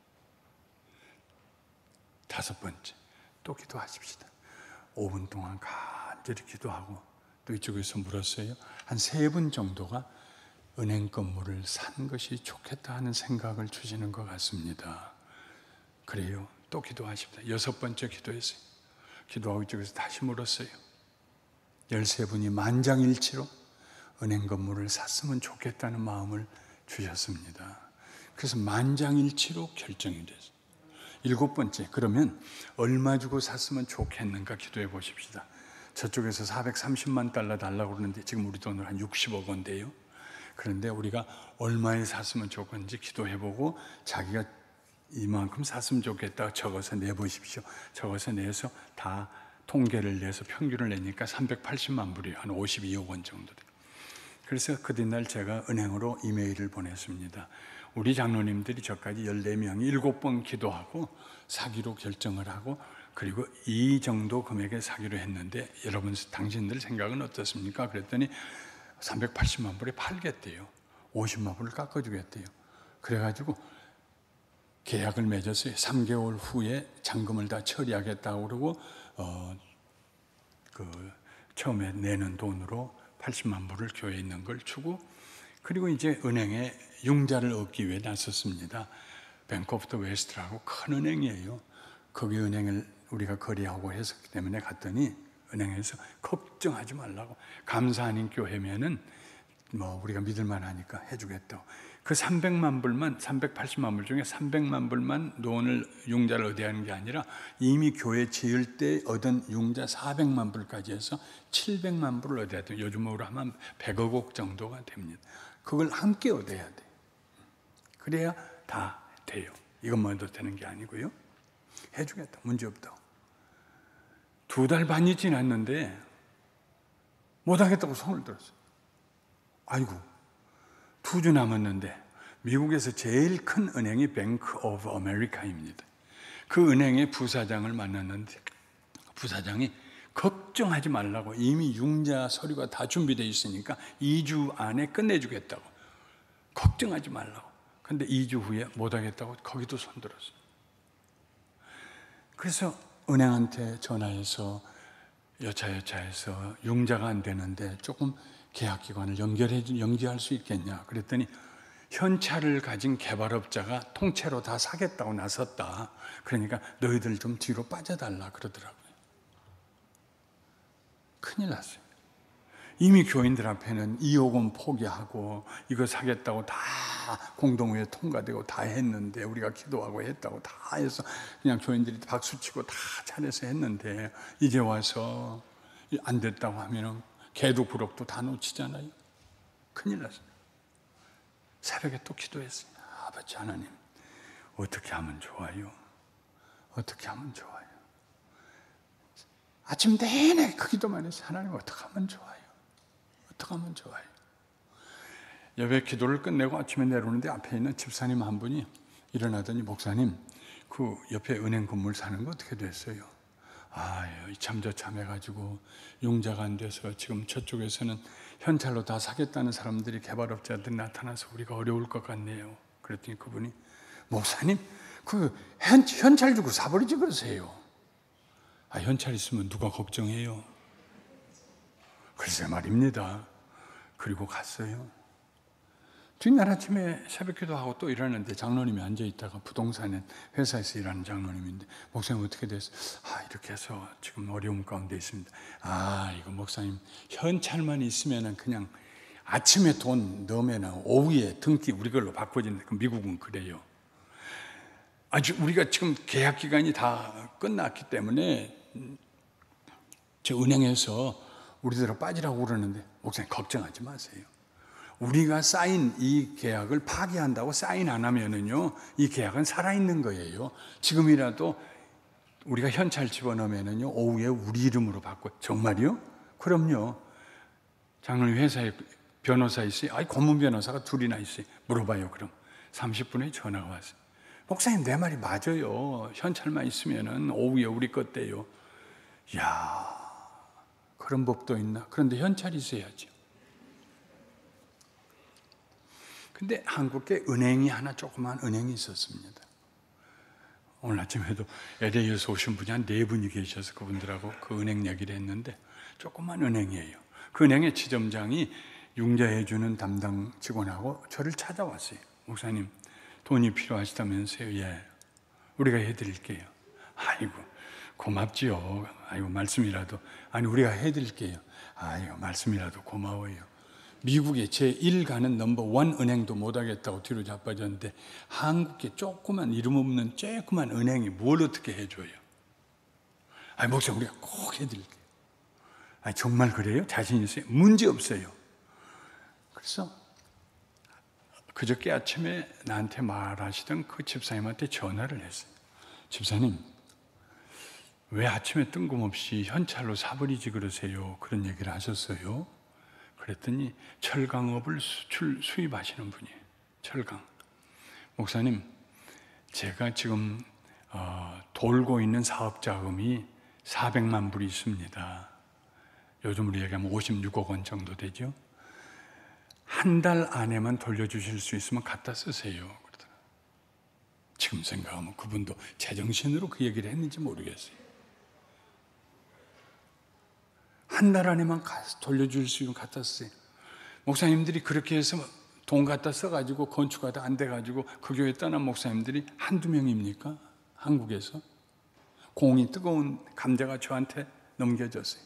다섯 번째, 또 기도하십시다. 5분 동안 간절히 기도하고 또 이쪽에서 물었어요. 한 3분 정도가 은행 건물을 산 것이 좋겠다 하는 생각을 주시는 것 같습니다. 그래요? 또 기도하십시다. 6번째 기도했어요. 기도하고 이쪽에서 다시 물었어요. 13분이 만장일치로 은행 건물을 샀으면 좋겠다는 마음을 주셨습니다. 그래서 만장일치로 결정이 됐어요. 7번째, 그러면 얼마 주고 샀으면 좋겠는가 기도해 보십시다. 저쪽에서 430만 달러 달라고 그러는데 지금 우리 돈으로 한 60억 원대요. 그런데 우리가 얼마에 샀으면 좋겠는지 기도해보고 자기가 이만큼 샀으면 좋겠다 적어서 내보십시오. 적어서 내서 다 통계를 내서 평균을 내니까 380만 불이에요. 한 52억 원 정도 돼요. 그래서 그 뒷날 제가 은행으로 이메일을 보냈습니다. 우리 장로님들이 저까지 14명이 7번 기도하고 사기로 결정을 하고 그리고 이 정도 금액에 사기로 했는데 여러분 당신들 생각은 어떻습니까? 그랬더니 380만 불에 팔겠대요. 50만 불을 깎아주겠대요. 그래가지고 계약을 맺었어요. 3개월 후에 잔금을 다 처리하겠다고 그러고 처음에 내는 돈으로 80만 불을 교회에 있는 걸 주고 그리고 이제 은행에 융자를 얻기 위해 나섰습니다. 뱅크 오브 더 웨스트라고 큰 은행이에요. 거기 은행을 우리가 거래하고 했었기 때문에 갔더니 은행에서 걱정하지 말라고 감사 아닌 교회면은 뭐 우리가 믿을만 하니까 해주겠다고. 그 300만 불만, 380만 불 중에 300만 불만 돈을 융자를 얻어야 하는 게 아니라 이미 교회 지을 때 얻은 융자 400만 불까지 해서 700만 불을 얻어야 돼요. 요즘으로 하면 100억 원 정도가 됩니다. 그걸 함께 얻어야 돼요. 그래야 다 돼요. 이것만 얻어도 되는 게 아니고요. 해주겠다. 문제없다고. 2달 반이 지났는데 못하겠다고 손을 들었어요. 아이고, 2주 남았는데 미국에서 제일 큰 은행이 뱅크 오브 아메리카입니다. 그 은행의 부사장을 만났는데 부사장이 걱정하지 말라고, 이미 융자 서류가 다 준비되어 있으니까 2주 안에 끝내주겠다고, 걱정하지 말라고. 근데 2주 후에 못하겠다고 거기도 손들었어요. 그래서 은행한테 전화해서 여차여차해서 융자가 안 되는데 조금 계약기관을 연기할 수 있겠냐 그랬더니 현찰을 가진 개발업자가 통째로 다 사겠다고 나섰다. 그러니까 너희들 좀 뒤로 빠져달라 그러더라고요. 큰일 났어요. 이미 교인들 앞에는 2억 원 포기하고 이거 사겠다고 다 공동회에 통과되고 다 했는데, 우리가 기도하고 했다고 다 해서 그냥 교인들이 박수치고 다 잘해서 했는데, 이제 와서 안 됐다고 하면은 개도 부럽도 다 놓치잖아요. 큰일 났어요. 새벽에 또 기도했어요. 아버지 하나님, 어떻게 하면 좋아요? 어떻게 하면 좋아요? 아침 내내 그 기도만 해서 하나님 어떻게 하면 좋아요? 어떻게 하면 좋아요? 예배 기도를 끝내고 아침에 내려오는데 앞에 있는 집사님 한 분이 일어나더니, 목사님, 그 옆에 은행 건물 사는 거 어떻게 됐어요? 이참저참해가지고 융자가 안 돼서 지금 저쪽에서는 현찰로 다 사겠다는 사람들이, 개발업자들이 나타나서 우리가 어려울 것 같네요. 그랬더니 그분이, 목사님, 그 현찰 주고 사버리지 그러세요. 현찰 있으면 누가 걱정해요? 글쎄 말입니다. 그리고 갔어요. 뒷날 아침에 새벽기도 하고 또 일하는데 장로님이 앉아있다가, 부동산 회사에서 일하는 장로님인데, 목사님 어떻게 됐어요? 이렇게 해서 지금 어려움 가운데 있습니다. 이거 목사님, 현찰만 있으면 그냥 아침에 돈 넣으면 오후에 등기 우리 걸로 바꿔진다. 미국은 그래요. 우리가 지금 계약 기간이 다 끝났기 때문에 저 은행에서 우리들하고 빠지라고 그러는데, 목사님 걱정하지 마세요. 우리가 사인 이 계약을 파기한다고 사인 안 하면은요, 이 계약은 살아있는 거예요. 지금이라도 우리가 현찰 집어넣으면은요, 오후에 우리 이름으로 바꿔. 정말요? 그럼요. 장로님 회사에 변호사 있어요? 고문 변호사가 2이나 있어요. 물어봐요. 그럼 30분에 전화가 왔어요. 목사님, 내 말이 맞아요. 현찰만 있으면은 오후에 우리 것 돼요. 그런 법도 있나? 그런데 현찰이 있어야죠. 근데 한국에 은행이 하나, 조그만 은행이 있었습니다. 오늘 아침에도 LA에서 오신 분이 한 4분이 계셔서 그분들하고 그 은행 얘기를 했는데, 조그만 은행이에요. 그 은행의 지점장이 융자해주는 담당 직원하고 저를 찾아왔어요. 목사님, 돈이 필요하시다면서요? 예, 우리가 해드릴게요. 고맙지요. 말씀이라도. 우리가 해드릴게요. 말씀이라도 고마워요. 미국에 제1 가는 넘버1 은행도 못하겠다고 뒤로 자빠졌는데, 한국에 조그만 이름 없는 조그만 은행이 뭘 어떻게 해줘요? 목사님, 우리가 꼭 해드릴게요. 정말 그래요? 자신 있어요? 문제 없어요. 그래서 그저께 아침에 나한테 말하시던 그 집사님한테 전화를 했어요. 집사님, 왜 아침에 뜬금없이 현찰로 사버리지 그러세요? 그런 얘기를 하셨어요. 그랬더니 철강업을 수입하시는 분이에요. 철강. 목사님, 제가 지금 돌고 있는 사업 자금이 400만 불이 있습니다. 요즘으로 얘기하면 56억 원 정도 되죠. 한 달 안에만 돌려주실 수 있으면 갖다 쓰세요. 그러더라고요. 지금 생각하면 그분도 제정신으로 그 얘기를 했는지 모르겠어요. 한 달 안에만 돌려줄 수 있으면 갖다 쓰세요. 목사님들이 그렇게 해서 돈 갖다 써가지고 건축하다 안 돼가지고 그 교회 떠난 목사님들이 한두 명입니까? 한국에서. 공이 뜨거운 감자가 저한테 넘겨졌어요.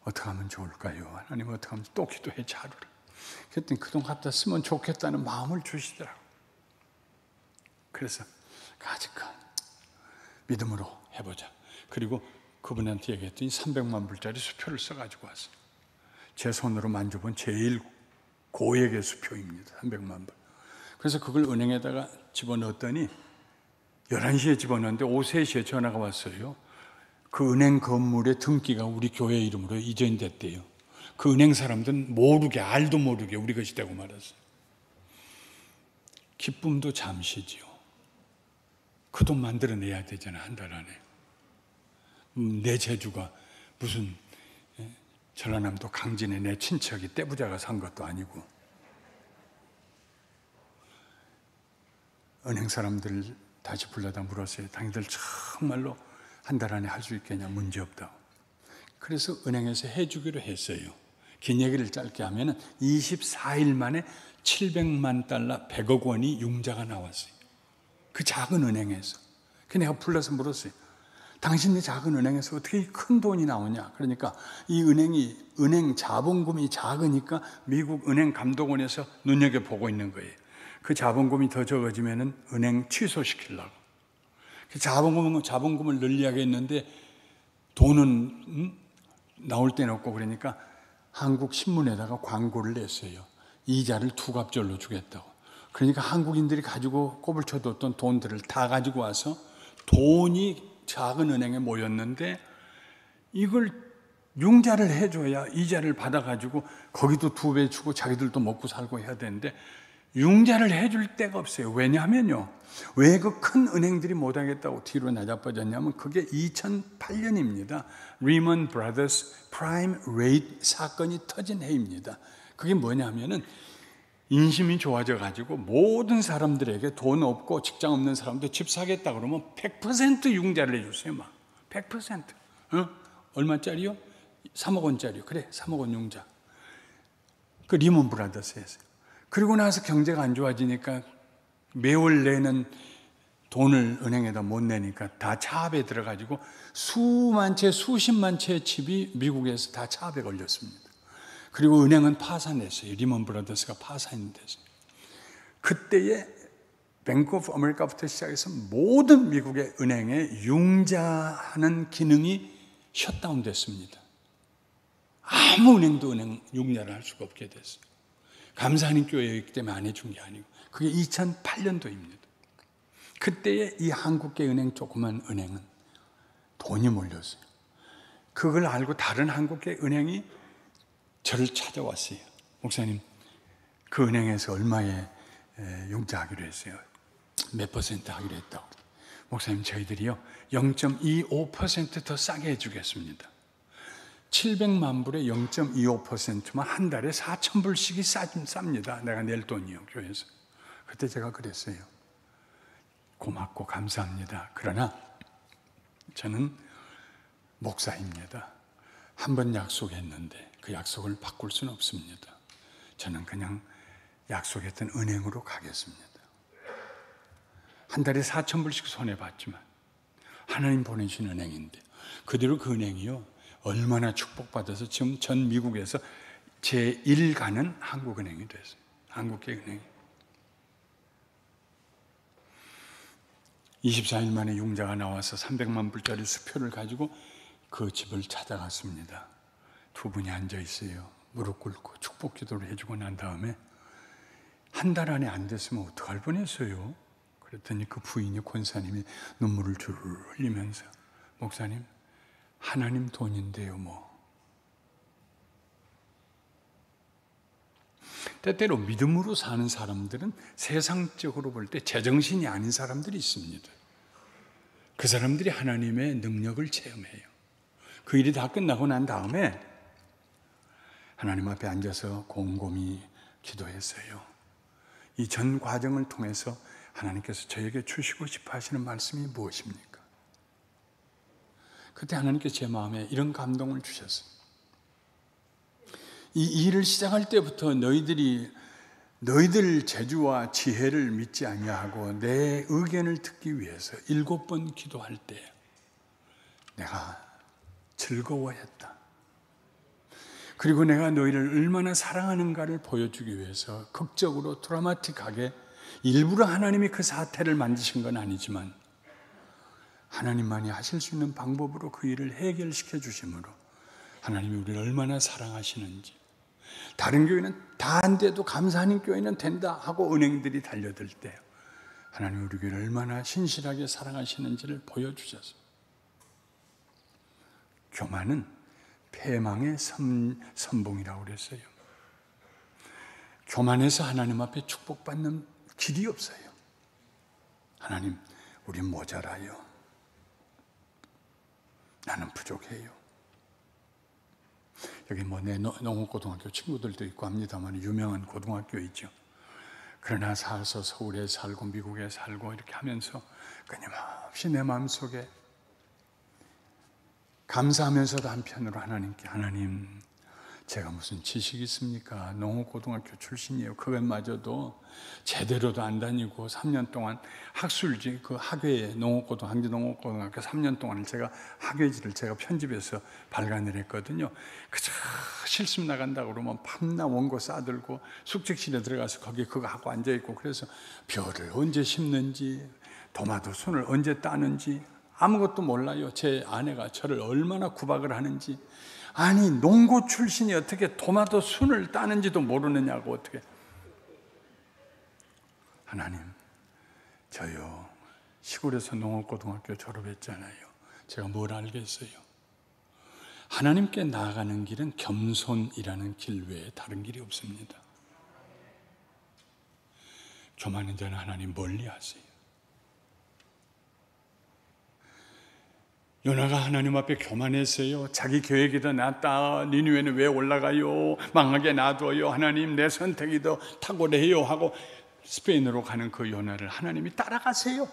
어떻게 하면 좋을까요? 하나님, 어떻게 하면 또 기도해 자루라. 그랬더니 그 돈 갖다 쓰면 좋겠다는 마음을 주시더라고. 그래서 가지까 믿음으로 해보자. 그리고 그분한테 얘기했더니 300만 불짜리 수표를 써가지고 왔어요. 제 손으로 만져본 제일 고액의 수표입니다. 300만 불. 그래서 그걸 은행에다가 집어넣었더니 11시에 집어넣었는데 오후 3시에 전화가 왔어요. 그 은행 건물의 등기가 우리 교회 이름으로 이전됐대요. 그 은행 사람들은 모르게, 알도 모르게 우리 것이 되고 말았어요. 기쁨도 잠시지요. 그 돈 만들어내야 되잖아, 한 달 안에. 내 재주가 무슨 전라남도 강진에 내 친척이 떼부자가 산 것도 아니고. 은행 사람들 다시 불러다 물었어요. 당신들 정말로 한 달 안에 할 수 있겠냐? 문제없다고. 그래서 은행에서 해주기로 했어요. 긴 얘기를 짧게 하면 24일 만에 700만 달러 100억 원이 융자가 나왔어요. 그 작은 은행에서. 그 내가 불러서 물었어요. 당신네 작은 은행에서 어떻게 큰 돈이 나오냐? 그러니까 이 은행 자본금이 작으니까 미국 은행 감독원에서 눈여겨보고 있는 거예요. 그 자본금이 더 적어지면은 은행 취소시키려고. 그 자본금을 늘려야겠는데 돈은 나올 데는 없고 그러니까 한국 신문에다가 광고를 냈어요. 이자를 투갑절로 주겠다고. 그러니까 한국인들이 가지고 꼽을 쳐뒀던 돈들을 다 가지고 와서 돈이 작은 은행에 모였는데 이걸 융자를 해줘야 이자를 받아가지고 거기도 2배 주고 자기들도 먹고 살고 해야 되는데 융자를 해줄 데가 없어요. 왜냐하면요. 왜 그 큰 은행들이 못하겠다고 뒤로 낮아빠졌냐면 그게 2008년입니다. 리먼 브라더스 프라임 레이트 사건이 터진 해입니다. 그게 뭐냐면은 인심이 좋아져 가지고 모든 사람들에게 돈 없고 직장 없는 사람도 집 사겠다 그러면 100% 융자를 해주세요. 막 100%. 얼마짜리요? 3억 원짜리요. 그래, 3억 원 융자. 그 리먼 브라더스에서. 그리고 나서 경제가 안 좋아지니까 매월 내는 돈을 은행에다 못 내니까 다 차압에 들어가지고 수만 채, 수십만 채의 집이 미국에서 다 차압에 걸렸습니다. 그리고 은행은 파산했어요. 리먼 브라더스가 파산이 됐어요. 그때에 뱅크 오브 아메리카부터 시작해서 모든 미국의 은행에 융자하는 기능이 셧다운 됐습니다. 아무 은행도 은행 융자를 할 수가 없게 됐어요. 감사하는 교회이기 때문에 안 해준 게 아니고 그게 2008년도입니다. 그때에 이 한국계 은행 조그만 은행은 돈이 몰렸어요. 그걸 알고 다른 한국계 은행이 저를 찾아왔어요. 목사님, 그 은행에서 얼마에 융자하기로 했어요? 몇 % 하기로 했다고. 목사님, 저희들이요 0.25% 더 싸게 해주겠습니다. 700만 불에 0.25%면 한 달에 4,000불씩이 쌉니다. 내가 낼 돈이요, 교회에서. 그때 제가 그랬어요. 고맙고 감사합니다. 그러나 저는 목사입니다. 한 번 약속했는데 그 약속을 바꿀 수는 없습니다. 저는 그냥 약속했던 은행으로 가겠습니다. 한 달에 4,000불씩 손해봤지만 하나님 보내신 은행인데 그대로 그 은행이요 얼마나 축복받아서 지금 전 미국에서 제1가는 한국은행이 됐어요. 한국계 은행이. 24일 만에 융자가 나와서 300만 불짜리 수표를 가지고 그 집을 찾아갔습니다. 두 분이 앉아 있어요. 무릎 꿇고 축복 기도를 해주고 난 다음에 한 달 안에 안 됐으면 어떡할 뻔했어요. 그랬더니 그 부인이 권사님이 눈물을 줄 흘리면서 목사님 하나님 돈인데요 뭐. 때때로 믿음으로 사는 사람들은 세상적으로 볼 때 제정신이 아닌 사람들이 있습니다. 그 사람들이 하나님의 능력을 체험해요. 그 일이 다 끝나고 난 다음에 하나님 앞에 앉아서 곰곰이 기도했어요. 이 전 과정을 통해서 하나님께서 저에게 주시고 싶어 하시는 말씀이 무엇입니까? 그때 하나님께서 제 마음에 이런 감동을 주셨어요. 이 일을 시작할 때부터 너희들 재주와 지혜를 믿지 아니하고 내 의견을 듣기 위해서 7번 기도할 때 내가 즐거워했다. 그리고 내가 너희를 얼마나 사랑하는가를 보여주기 위해서 극적으로 드라마틱하게 일부러 하나님이 그 사태를 만드신 건 아니지만 하나님만이 하실 수 있는 방법으로 그 일을 해결시켜 주심으로 하나님이 우리를 얼마나 사랑하시는지, 다른 교회는 다 안 돼도 감사하는 교회는 된다 하고 은행들이 달려들 때 하나님이 우리 교회를 얼마나 신실하게 사랑하시는지를 보여주셔서, 교만은 패망의 선봉이라고 그랬어요. 교만해서 하나님 앞에 축복받는 길이 없어요. 하나님, 우리 모자라요. 나는 부족해요. 여기 내 농업고등학교 친구들도 있고 합니다만 유명한 고등학교이죠. 그러나 살아서 서울에 살고 미국에 살고 이렇게 하면서 끊임없이 내 마음속에 감사하면서도 한편으로 하나님께, 하나님, 제가 무슨 지식이 있습니까? 농업고등학교 출신이에요. 그것마저도 제대로도 안 다니고 3년 동안 학술지, 그 학회에 한지농업고등학교 3년 동안을 제가 학회지를 제가 편집해서 발간을 했거든요. 그저 실습 나간다고 그러면 밤낮 원고 싸들고 숙직실에 들어가서 거기 그거 하고 앉아있고, 그래서 벼를 언제 심는지, 토마토 순을 언제 따는지 아무것도 몰라요. 제 아내가 저를 얼마나 구박을 하는지. 아니, 농고 출신이 어떻게 토마토 순을 따는지도 모르느냐고. 어떻게. 하나님, 저요 시골에서 농업고등학교 졸업했잖아요. 제가 뭘 알겠어요. 하나님께 나아가는 길은 겸손이라는 길 외에 다른 길이 없습니다. 교만한 자는 하나님 멀리 하세요. 요나가 하나님 앞에 교만했어요. 자기 계획이 더 낫다. 니느웨는 왜 올라가요? 망하게 놔둬요. 하나님, 내 선택이 더 탁월해요 하고 스페인으로 가는 그 요나를 하나님이 따라가세요.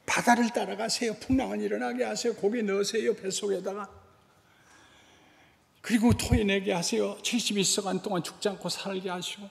바다를 따라가세요. 풍랑을 일어나게 하세요. 고기 넣으세요. 뱃속에다가. 그리고 토해내게 하세요. 72시간 동안 죽지 않고 살게 하시고.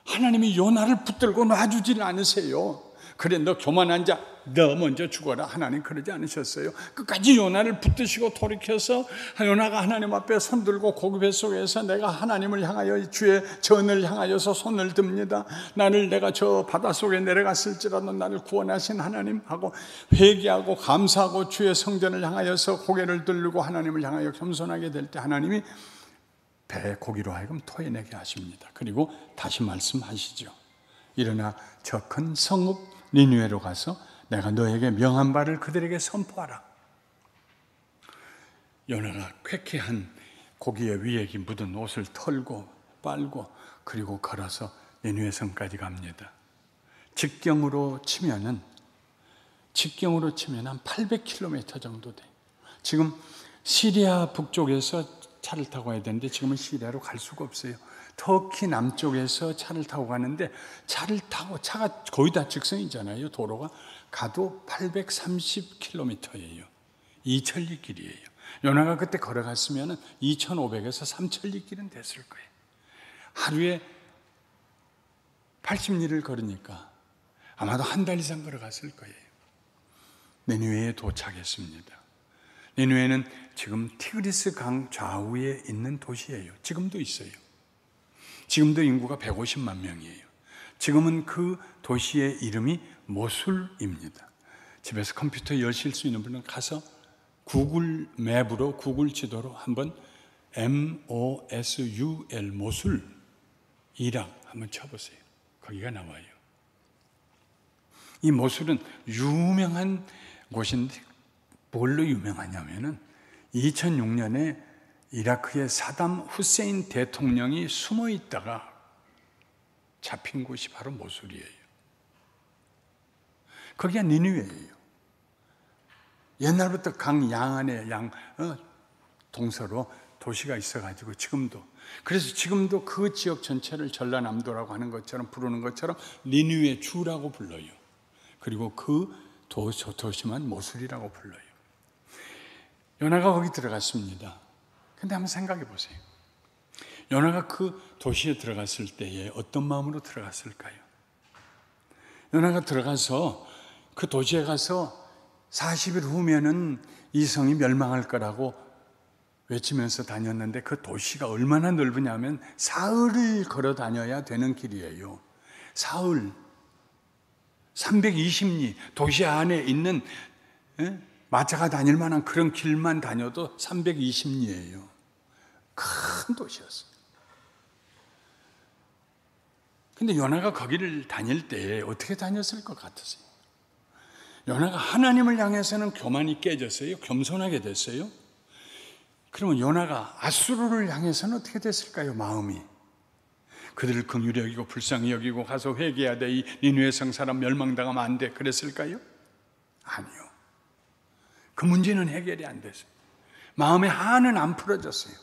하나님이 요나를 붙들고 놔주질 않으세요. 그래, 너 교만한 자, 너 먼저 죽어라. 하나님 그러지 않으셨어요. 끝까지 요나를 붙드시고 돌이켜서 요나가 하나님 앞에 손들고 고기 뱃속에서 내가 하나님을 향하여 주의 전을 향하여서 손을 듭니다. 내가 저 바닷속에 내려갔을지라도 나를 구원하신 하나님 하고 회개하고 감사하고 주의 성전을 향하여서 고개를 들고 하나님을 향하여 겸손하게 될 때 하나님이 배 고기로 하여금 토해내게 하십니다. 그리고 다시 말씀하시죠. 일어나 저 큰 성읍 니느웨로 가서 내가 너에게 명한 바를 그들에게 선포하라. 요나가 쾌쾌한 고기의 위액이 묻은 옷을 털고 빨고 그리고 걸어서 니느웨 성까지 갑니다. 직경으로 치면 한 800km 정도 돼요. 지금 시리아 북쪽에서 차를 타고 가야 되는데 지금은 시리아로 갈 수가 없어요. 터키 남쪽에서 차를 타고 가는데 차가 거의 다 직선이잖아요. 도로가 가도 830km예요. 2천리 길이에요. 요나가 그때 걸어갔으면 2,500에서 3,000리 길은 됐을 거예요. 하루에 80리를 걸으니까 아마도 한 달 이상 걸어갔을 거예요. 니느웨에 도착했습니다. 니느웨는 지금 티그리스 강 좌우에 있는 도시예요. 지금도 있어요. 지금도 인구가 150만 명이에요. 지금은 그 도시의 이름이 모술입니다. 집에서 컴퓨터 여실 수 있는 분은 가서 구글 맵으로, 구글 지도로 한번 MOSUL, 모술, 이락 한번 쳐보세요. 거기가 나와요. 이 모술은 유명한 곳인데 뭘로 유명하냐면은 2006년에 이라크의 사담 후세인 대통령이 숨어 있다가 잡힌 곳이 바로 모술이에요. 거기가 니느웨예요. 옛날부터 강 양안에 동서로 도시가 있어가지고 지금도, 그래서 지금도 그 지역 전체를 전라남도라고 하는 것처럼 부르는 것처럼 니느웨 주라고 불러요. 그리고 그 도시만 모술이라고 불러요. 요나가 거기 들어갔습니다. 근데 한번 생각해 보세요. 요나가 그 도시에 들어갔을 때에 어떤 마음으로 들어갔을까요? 요나가 들어가서 그 도시에 가서 40일 후면은 이 성이 멸망할 거라고 외치면서 다녔는데 그 도시가 얼마나 넓으냐면 사흘을 걸어 다녀야 되는 길이에요. 사흘. 320리 도시 안에 있는 마차가 다닐 만한 그런 길만 다녀도 320리예요. 큰 도시였어요. 근데 요나가 거기를 다닐 때 어떻게 다녔을 것 같으세요? 요나가 하나님을 향해서는 교만이 깨졌어요? 겸손하게 됐어요? 그러면 요나가 아수르를 향해서는 어떻게 됐을까요? 마음이. 그들을 긍휼히 여기고 불쌍히 여기고 가서 회개해야 돼. 이 니느웨 성 사람 멸망당하면 안 돼. 그랬을까요? 아니요. 그 문제는 해결이 안 됐어요. 마음의 한은 안 풀어졌어요.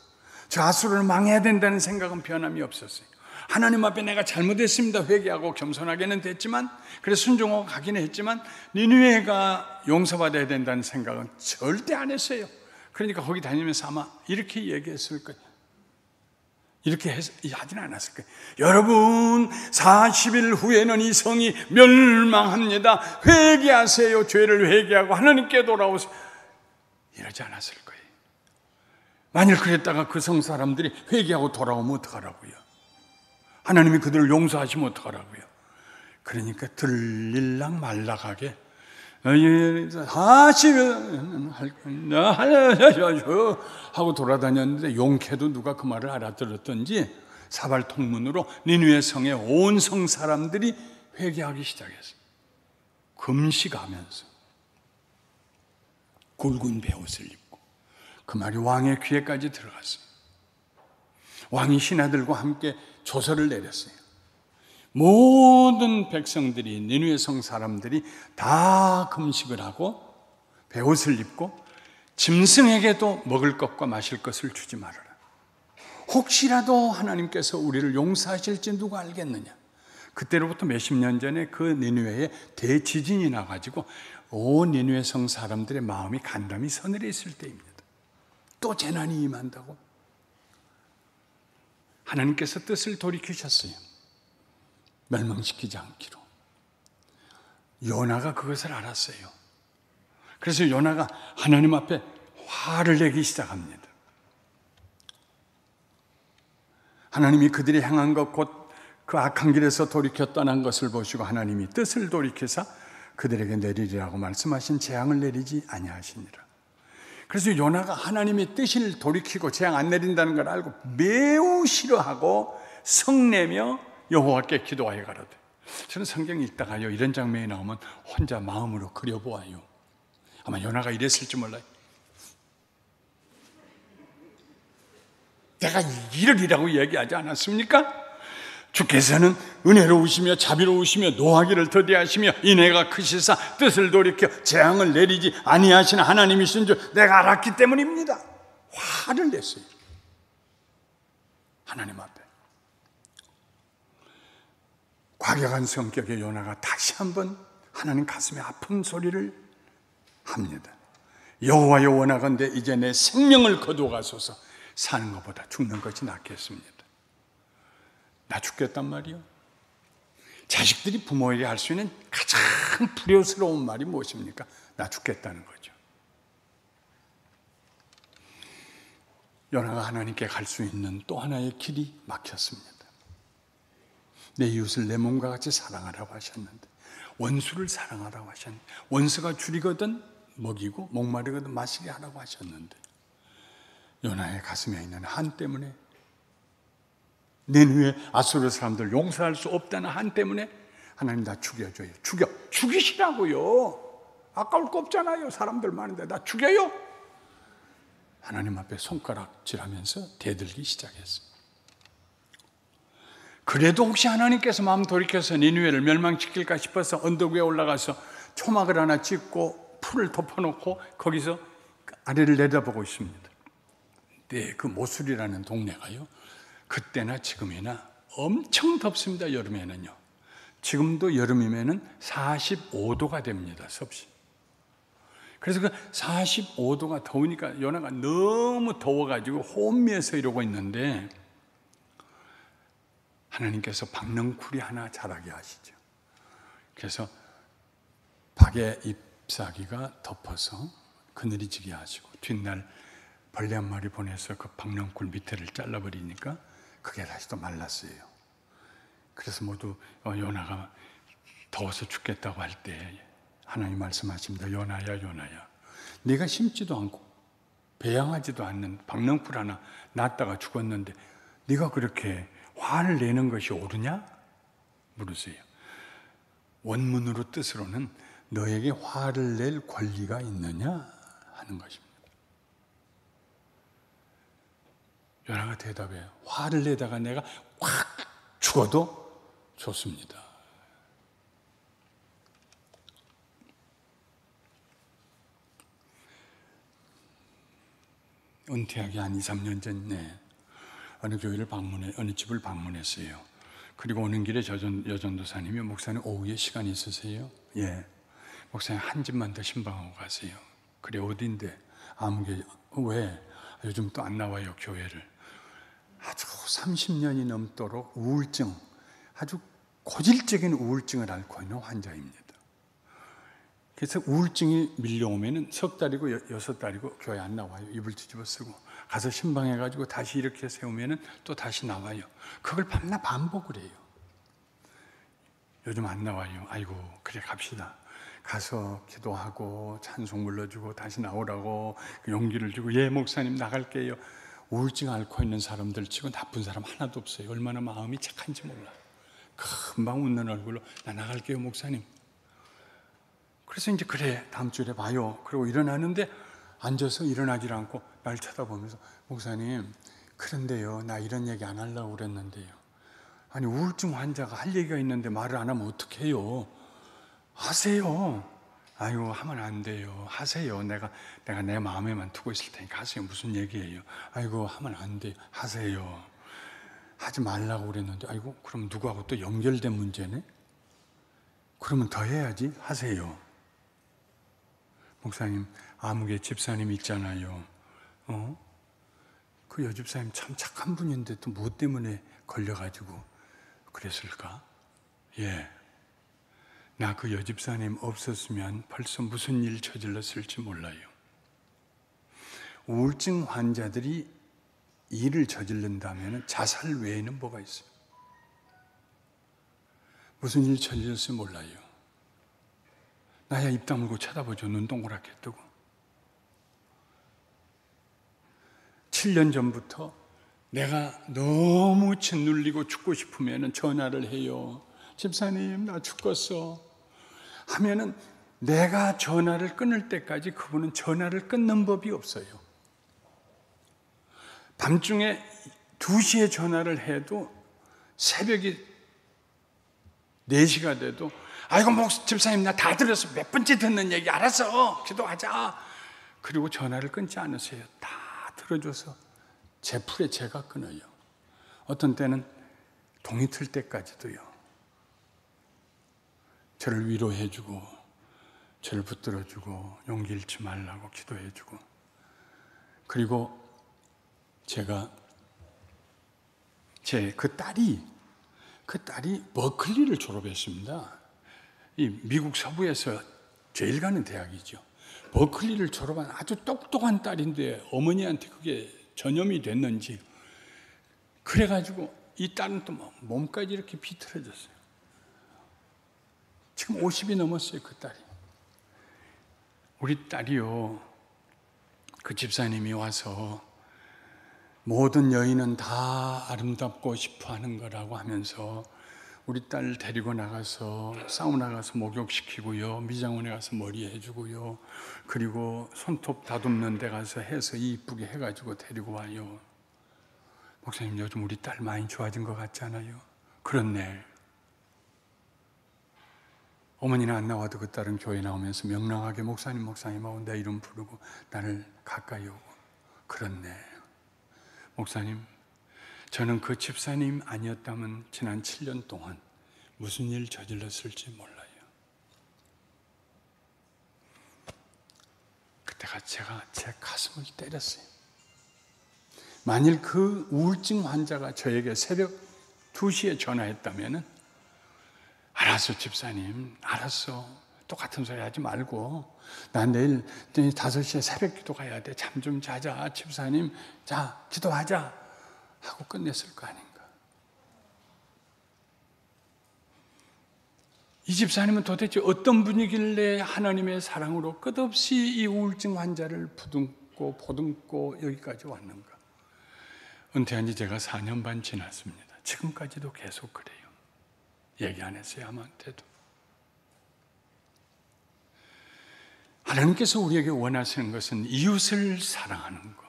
저 아수르를 망해야 된다는 생각은 변함이 없었어요. 하나님 앞에 내가 잘못했습니다. 회개하고 겸손하게는 됐지만, 그래서 순종하고 가기는 했지만 니느웨가 용서받아야 된다는 생각은 절대 안 했어요. 그러니까 거기 다니면서 아마 이렇게 얘기했을 거예요. 이렇게 하진 않았을 거예요. 여러분, 40일 후에는 이 성이 멸망합니다. 회개하세요. 죄를 회개하고 하나님께 돌아오세요. 이러지 않았을 거예요. 만일 그랬다가 그 성 사람들이 회개하고 돌아오면 어떡하라고요? 하나님이 그들을 용서하시면 어떡하라고요? 그러니까 들릴랑 말락하게 40일 하고 돌아다녔는데 용케도 누가 그 말을 알아들었던지 사발통문으로 니느웨 성의 온 성 사람들이 회개하기 시작했어요. 금식하면서 굵은 베옷을 입고. 그 말이 왕의 귀에까지 들어갔어요. 왕이 신하들과 함께 조서를 내렸어요. 모든 백성들이, 니느웨 성 사람들이 다 금식을 하고 베옷을 입고 짐승에게도 먹을 것과 마실 것을 주지 말아라. 혹시라도 하나님께서 우리를 용서하실지 누가 알겠느냐. 그때로부터 몇십 년 전에 그 니느웨에 대지진이 나가지고 온 니느웨 성 사람들의 마음이 간담이 서늘해 있을 때입니다. 또 재난이 임한다고. 하나님께서 뜻을 돌이키셨어요. 멸망시키지 않기로. 요나가 그것을 알았어요. 그래서 요나가 하나님 앞에 화를 내기 시작합니다. 하나님이 그들이 향한 것, 곧 그 악한 길에서 돌이켜 떠난 것을 보시고 하나님이 뜻을 돌이켜서 그들에게 내리리라고 말씀하신 재앙을 내리지 아니하시니라. 그래서 요나가 하나님의 뜻을 돌이키고 재앙 안 내린다는 걸 알고 매우 싫어하고 성내며 여호와께 기도하여 가로되. 저는 성경 읽다가요, 이런 장면이 나오면 혼자 마음으로 그려보아요. 아마 요나가 이랬을지 몰라요. 내가 이러리라고 얘기하지 않았습니까? 주께서는 은혜로우시며 자비로우시며 노하기를 더디하시며 인애가 크시사 뜻을 돌이켜 재앙을 내리지 아니하시는 하나님이신 줄 내가 알았기 때문입니다. 화를 냈어요. 하나님 앞에. 과격한 성격의 요나가 다시 한번 하나님 가슴에 아픈 소리를 합니다. 여호와여 원하건대 이제 내 생명을 거두어가소서. 사는 것보다 죽는 것이 낫겠습니다. 나 죽겠단 말이요. 자식들이 부모에게 할 수 있는 가장 불효스러운 말이 무엇입니까? 나 죽겠다는 거죠. 요나가 하나님께 갈 수 있는 또 하나의 길이 막혔습니다. 내 이웃을 내 몸과 같이 사랑하라고 하셨는데, 원수를 사랑하라고 하셨는데, 원수가 줄이거든 먹이고 목마르거든 마시게 하라고 하셨는데, 요나의 가슴에 있는 한 때문에, 니느웨 아수르 사람들 용서할 수 없다는 한 때문에 하나님 나 죽여줘요. 죽이시라고요. 아까울 거 없잖아요. 사람들 많은데 나 죽여요. 하나님 앞에 손가락질하면서 대들기 시작했어요. 그래도 혹시 하나님께서 마음 돌이켜서 니느웨를 멸망시킬까 싶어서 언덕 위에 올라가서 초막을 하나 찍고 풀을 덮어놓고 거기서 아래를 내다보고 있습니다. 네, 그 모술이라는 동네가요, 그때나 지금이나 엄청 덥습니다. 여름에는요. 지금도 여름이면은 45도가 됩니다. 섭씨. 그래서 그 45도가 더우니까 요나가 너무 더워가지고 혼미해서 이러고 있는데 하나님께서 박넝쿨이 하나 자라게 하시죠. 그래서 박의 잎사귀가 덮어서 그늘이 지게 하시고 뒷날 벌레 한 마리 보내서 그 박넝쿨 밑에를 잘라버리니까 그게 다시 또 말랐어요. 그래서 모두 요나가 더워서 죽겠다고 할 때 하나님 말씀하십니다. 요나야 요나야, 네가 심지도 않고 배양하지도 않는 박넝쿨 하나 낳았다가 죽었는데 네가 그렇게 화를 내는 것이 옳으냐? 물으세요. 원문으로 뜻으로는 너에게 화를 낼 권리가 있느냐 하는 것입니다. 요나가 대답해요. 화를 내다가 내가 확 죽어도 좋습니다. 은퇴하기 한 2, 3년 전에 어느 교회를 어느 집을 방문했어요. 그리고 오는 길에 여전도사님이 목사님 오후에 시간 있으세요? 예. 목사님 한 집만 더 신방하고 가세요. 그래 어딘데? 아무개. 왜? 요즘 또 안 나와요 교회를. 아주 30년이 넘도록 우울증, 아주 고질적인 우울증을 앓고 있는 환자입니다. 그래서 우울증이 밀려오면은 석 달이고 여섯 달이고 교회 안 나와요. 이불 뒤집어 쓰고 가서 신방해가지고 다시 이렇게 세우면은 또 다시 나와요. 그걸 밤낮 반복을 해요. 요즘 안 나와요. 아이고 그래 갑시다. 가서 기도하고 찬송 불러주고 다시 나오라고 용기를 주고 예 목사님 나갈게요. 우울증 앓고 있는 사람들 치고 나쁜 사람 하나도 없어요. 얼마나 마음이 착한지 몰라. 금방 웃는 얼굴로 나 나갈게요 목사님. 그래서 이제 그래 다음 주에 봐요. 그러고 일어나는데 앉아서 일어나질 않고 날 쳐다보면서 목사님 그런데요 나 이런 얘기 안 하려고 그랬는데요. 아니 우울증 환자가 할 얘기가 있는데 말을 안 하면 어떡해요. 하세요. 아이고 하면 안 돼요. 하세요. 내가 내 마음에만 두고 있을 테니까 하세요. 무슨 얘기예요. 아이고 하면 안 돼요. 하세요. 하지 말라고 그랬는데 아이고 그럼 누구하고 또 연결된 문제네. 그러면 더 해야지. 하세요. 목사님 아무개 집사님 있잖아요. 그 여집사님 참 착한 분인데 또 뭐 때문에 걸려가지고 그랬을까? 예. 나 그 여집사님 없었으면 벌써 무슨 일 저질렀을지 몰라요. 우울증 환자들이 일을 저지른다면 자살 외에는 뭐가 있어요? 무슨 일 저질렀을지 몰라요. 나야 입 다물고 쳐다보죠. 눈 동그랗게 뜨고. 7년 전부터 내가 너무 짓눌리고 죽고 싶으면 전화를 해요. 집사님 나 죽겠어 하면은 내가 전화를 끊을 때까지 그분은 전화를 끊는 법이 없어요. 밤중에 2시에 전화를 해도 새벽이 4시가 돼도 아이고 집사님 나 다 들었어. 몇 번째 듣는 얘기 알았어. 기도하자. 그리고 전화를 끊지 않으세요. 다 들어줘서 제 풀에 제가 끊어요. 어떤 때는 동이 틀 때까지도요. 저를 위로해주고 저를 붙들어주고 용기 잃지 말라고 기도해주고 그리고 제가 그 딸이 버클리를 졸업했습니다. 이 미국 서부에서 제일 가는 대학이죠. 버클리를 졸업한 아주 똑똑한 딸인데 어머니한테 그게 전염이 됐는지 그래가지고 이 딸은 또 몸까지 이렇게 비틀어졌어요. 지금 50이 넘었어요. 그 딸이. 우리 딸이요. 그 집사님이 와서 모든 여인은 다 아름답고 싶어하는 거라고 하면서 우리 딸 데리고 나가서 사우나 가서 목욕시키고요. 미장원에 가서 머리 해주고요. 그리고 손톱 다듬는 데 가서 해서 이쁘게 해가지고 데리고 와요. 목사님 요즘 우리 딸 많이 좋아진 것 같지 않아요? 그렇네. 어머니는 안 나와도 그 딸은 교회 나오면서 명랑하게 목사님 하고 내 이름 부르고 나를 가까이 오고 그렇네. 목사님 저는 그 집사님 아니었다면 지난 7년 동안 무슨 일 저질렀을지 몰라요. 그때가 제가 제 가슴을 때렸어요. 만일 그 우울증 환자가 저에게 새벽 2시에 전화했다면 알았어 집사님 알았어 똑같은 소리 하지 말고 나 내일 5시에 새벽 기도 가야 돼. 잠 좀 자자. 집사님 자 기도하자 하고 끝냈을 거 아닌가. 이 집사님은 도대체 어떤 분이길래 하나님의 사랑으로 끝없이 이 우울증 환자를 보듬고 여기까지 왔는가. 은퇴한 지 제가 4년 반 지났습니다. 지금까지도 계속 그래요. 얘기 안 했어요, 아무한테도. 하나님께서 우리에게 원하시는 것은 이웃을 사랑하는 것.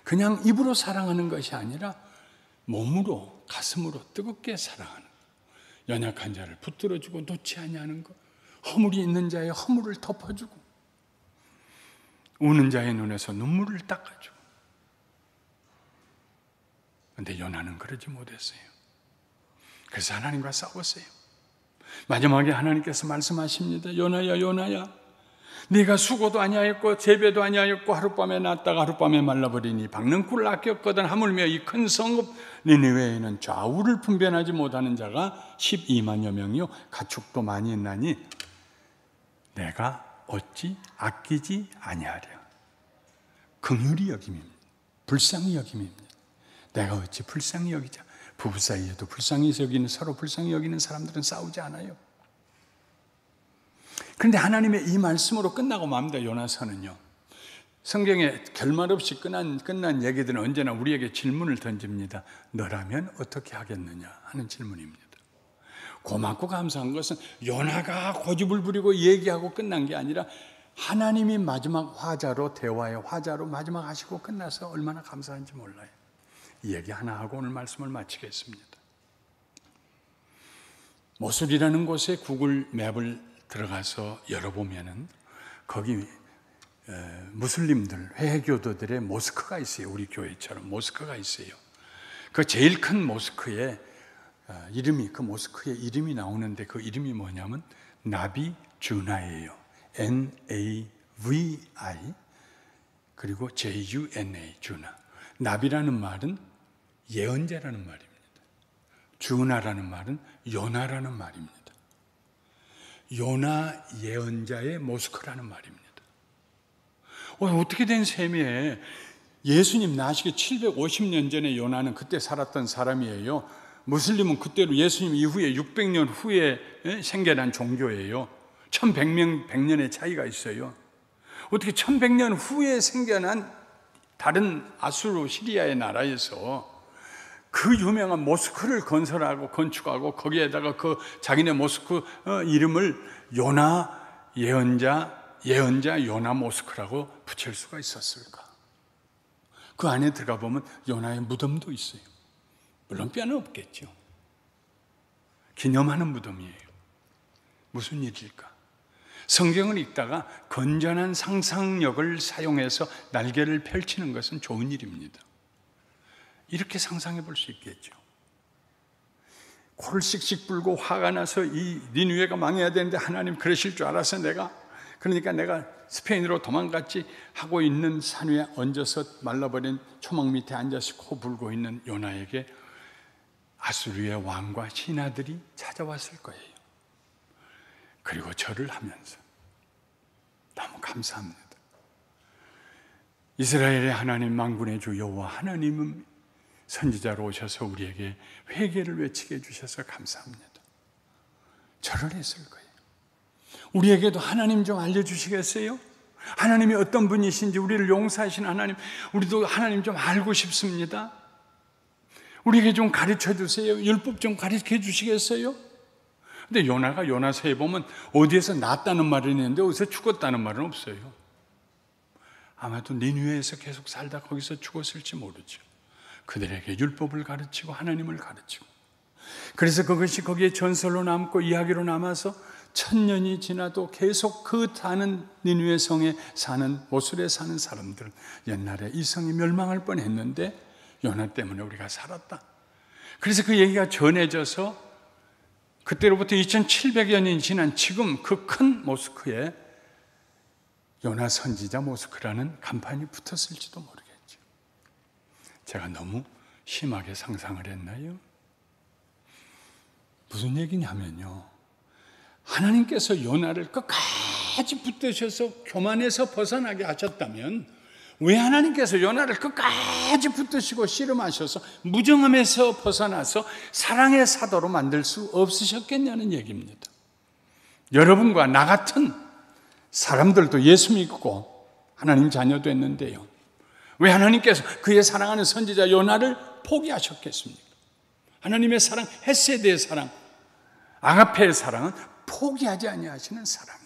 그냥 입으로 사랑하는 것이 아니라 몸으로, 가슴으로 뜨겁게 사랑하는 것. 연약한 자를 붙들어주고 놓지 아니하는 것. 허물이 있는 자의 허물을 덮어주고 우는 자의 눈에서 눈물을 닦아주고. 그런데 요나는 그러지 못했어요. 그래서 하나님과 싸웠어요. 마지막에 하나님께서 말씀하십니다. 요나야 요나야 네가 수고도 아니하였고 재배도 아니하였고 하룻밤에 났다가 하룻밤에 말라버리니 박는 꿀을 아꼈거든. 하물며 이 큰 성읍 니느웨에는 좌우를 분별하지 못하는 자가 12만여 명이요 가축도 많이 있나니 내가 어찌 아끼지 아니하랴. 긍휼히 여김입니다. 불쌍히 여김입니다. 내가 어찌 불쌍히 여기자. 부부 사이에도 불쌍히 여기는, 서로 불쌍히 여기는 사람들은 싸우지 않아요. 그런데 하나님의 이 말씀으로 끝나고 맙니다. 요나서는요. 성경에 결말 없이 끝난 얘기들은 언제나 우리에게 질문을 던집니다. 너라면 어떻게 하겠느냐 하는 질문입니다. 고맙고 감사한 것은 요나가 고집을 부리고 얘기하고 끝난 게 아니라 하나님이 마지막 화자로, 대화의 화자로 마지막 하시고 끝나서 얼마나 감사한지 몰라요. 이 얘기 하나 하고 오늘 말씀을 마치겠습니다. 모술이라는 곳에 구글 맵을 들어가서 열어보면은 거기 무슬림들, 회교도들의 모스크가 있어요. 우리 교회처럼 모스크가 있어요. 그 제일 큰 모스크에 그 모스크의 이름이 나오는데 그 이름이 뭐냐면 나비 주나예요. NAVI 그리고 JUNA 주나. 나비라는 말은 예언자라는 말입니다. 주나라는 말은 요나라는 말입니다. 요나 예언자의 모스크라는 말입니다. 어떻게 된 셈이에요? 예수님 나시기 750년 전에 요나는 그때 살았던 사람이에요. 무슬림은 그때로 예수님 이후에 600년 후에 생겨난 종교예요. 1100년의 차이가 있어요. 어떻게 1100년 후에 생겨난 다른 아수르 시리아의 나라에서 그 유명한 모스크를 건축하고 거기에다가 그 자기네 모스크 이름을 요나 예언자 요나 모스크라고 붙일 수가 있었을까? 그 안에 들어가 보면 요나의 무덤도 있어요. 물론 뼈는 없겠죠. 기념하는 무덤이에요. 무슨 일일까? 성경을 읽다가 건전한 상상력을 사용해서 날개를 펼치는 것은 좋은 일입니다. 이렇게 상상해 볼 수 있겠죠. 코를 씩씩 불고 화가 나서 이 니느웨가 망해야 되는데 하나님 그러실 줄 알아서 그러니까 내가 스페인으로 도망갔지 하고 있는 산 위에 얹어서 말라버린 초막 밑에 앉아서 코 불고 있는 요나에게 아수르의 왕과 신하들이 찾아왔을 거예요. 그리고 절을 하면서 너무 감사합니다. 이스라엘의 하나님 만군의 주 여호와 하나님은 선지자로 오셔서 우리에게 회개를 외치게 해주셔서 감사합니다. 절을 했을 거예요. 우리에게도 하나님 좀 알려주시겠어요? 하나님이 어떤 분이신지, 우리를 용서하신 하나님, 우리도 하나님 좀 알고 싶습니다. 우리에게 좀 가르쳐 주세요. 율법 좀 가르쳐 주시겠어요? 근데 요나가 요나서에 보면 어디에서 났다는 말은 있는데 어디서 죽었다는 말은 없어요. 아마도 니느웨에서 계속 살다 거기서 죽었을지 모르죠. 그들에게 율법을 가르치고 하나님을 가르치고, 그래서 그것이 거기에 전설로 남고 이야기로 남아서 1000년이 지나도 계속 그 사는 니느웨 성에 사는, 모술에 사는 사람들은 옛날에 이 성이 멸망할 뻔했는데 요나 때문에 우리가 살았다. 그래서 그 얘기가 전해져서 그때로부터 2700여 년이 지난 지금 그 큰 모스크에 요나 선지자 모스크라는 간판이 붙었을지도 모르겠죠. 제가 너무 심하게 상상을 했나요? 무슨 얘기냐면요, 하나님께서 요나를 끝까지 붙드셔서 교만에서 벗어나게 하셨다면 왜 하나님께서 요나를 끝까지 붙드시고 씨름하셔서 무정함에서 벗어나서 사랑의 사도로 만들 수 없으셨겠냐는 얘기입니다. 여러분과 나 같은 사람들도 예수 믿고 하나님 자녀 됐는데요, 왜 하나님께서 그의 사랑하는 선지자 요나를 포기하셨겠습니까? 하나님의 사랑, 헤세드의 사랑, 아가페의 사랑은 포기하지 아니하시는 사랑이에요.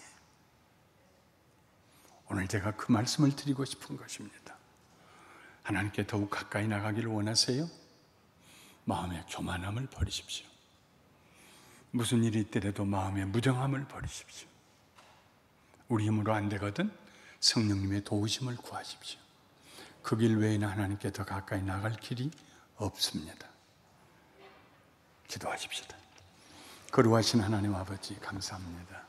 오늘 제가 그 말씀을 드리고 싶은 것입니다. 하나님께 더욱 가까이 나가기를 원하세요? 마음의 교만함을 버리십시오. 무슨 일이 있더라도 마음의 무정함을 버리십시오. 우리 힘으로 안 되거든 성령님의 도우심을 구하십시오. 그 길 외에는 하나님께 더 가까이 나갈 길이 없습니다. 기도하십시다. 거룩하신 하나님 아버지, 감사합니다.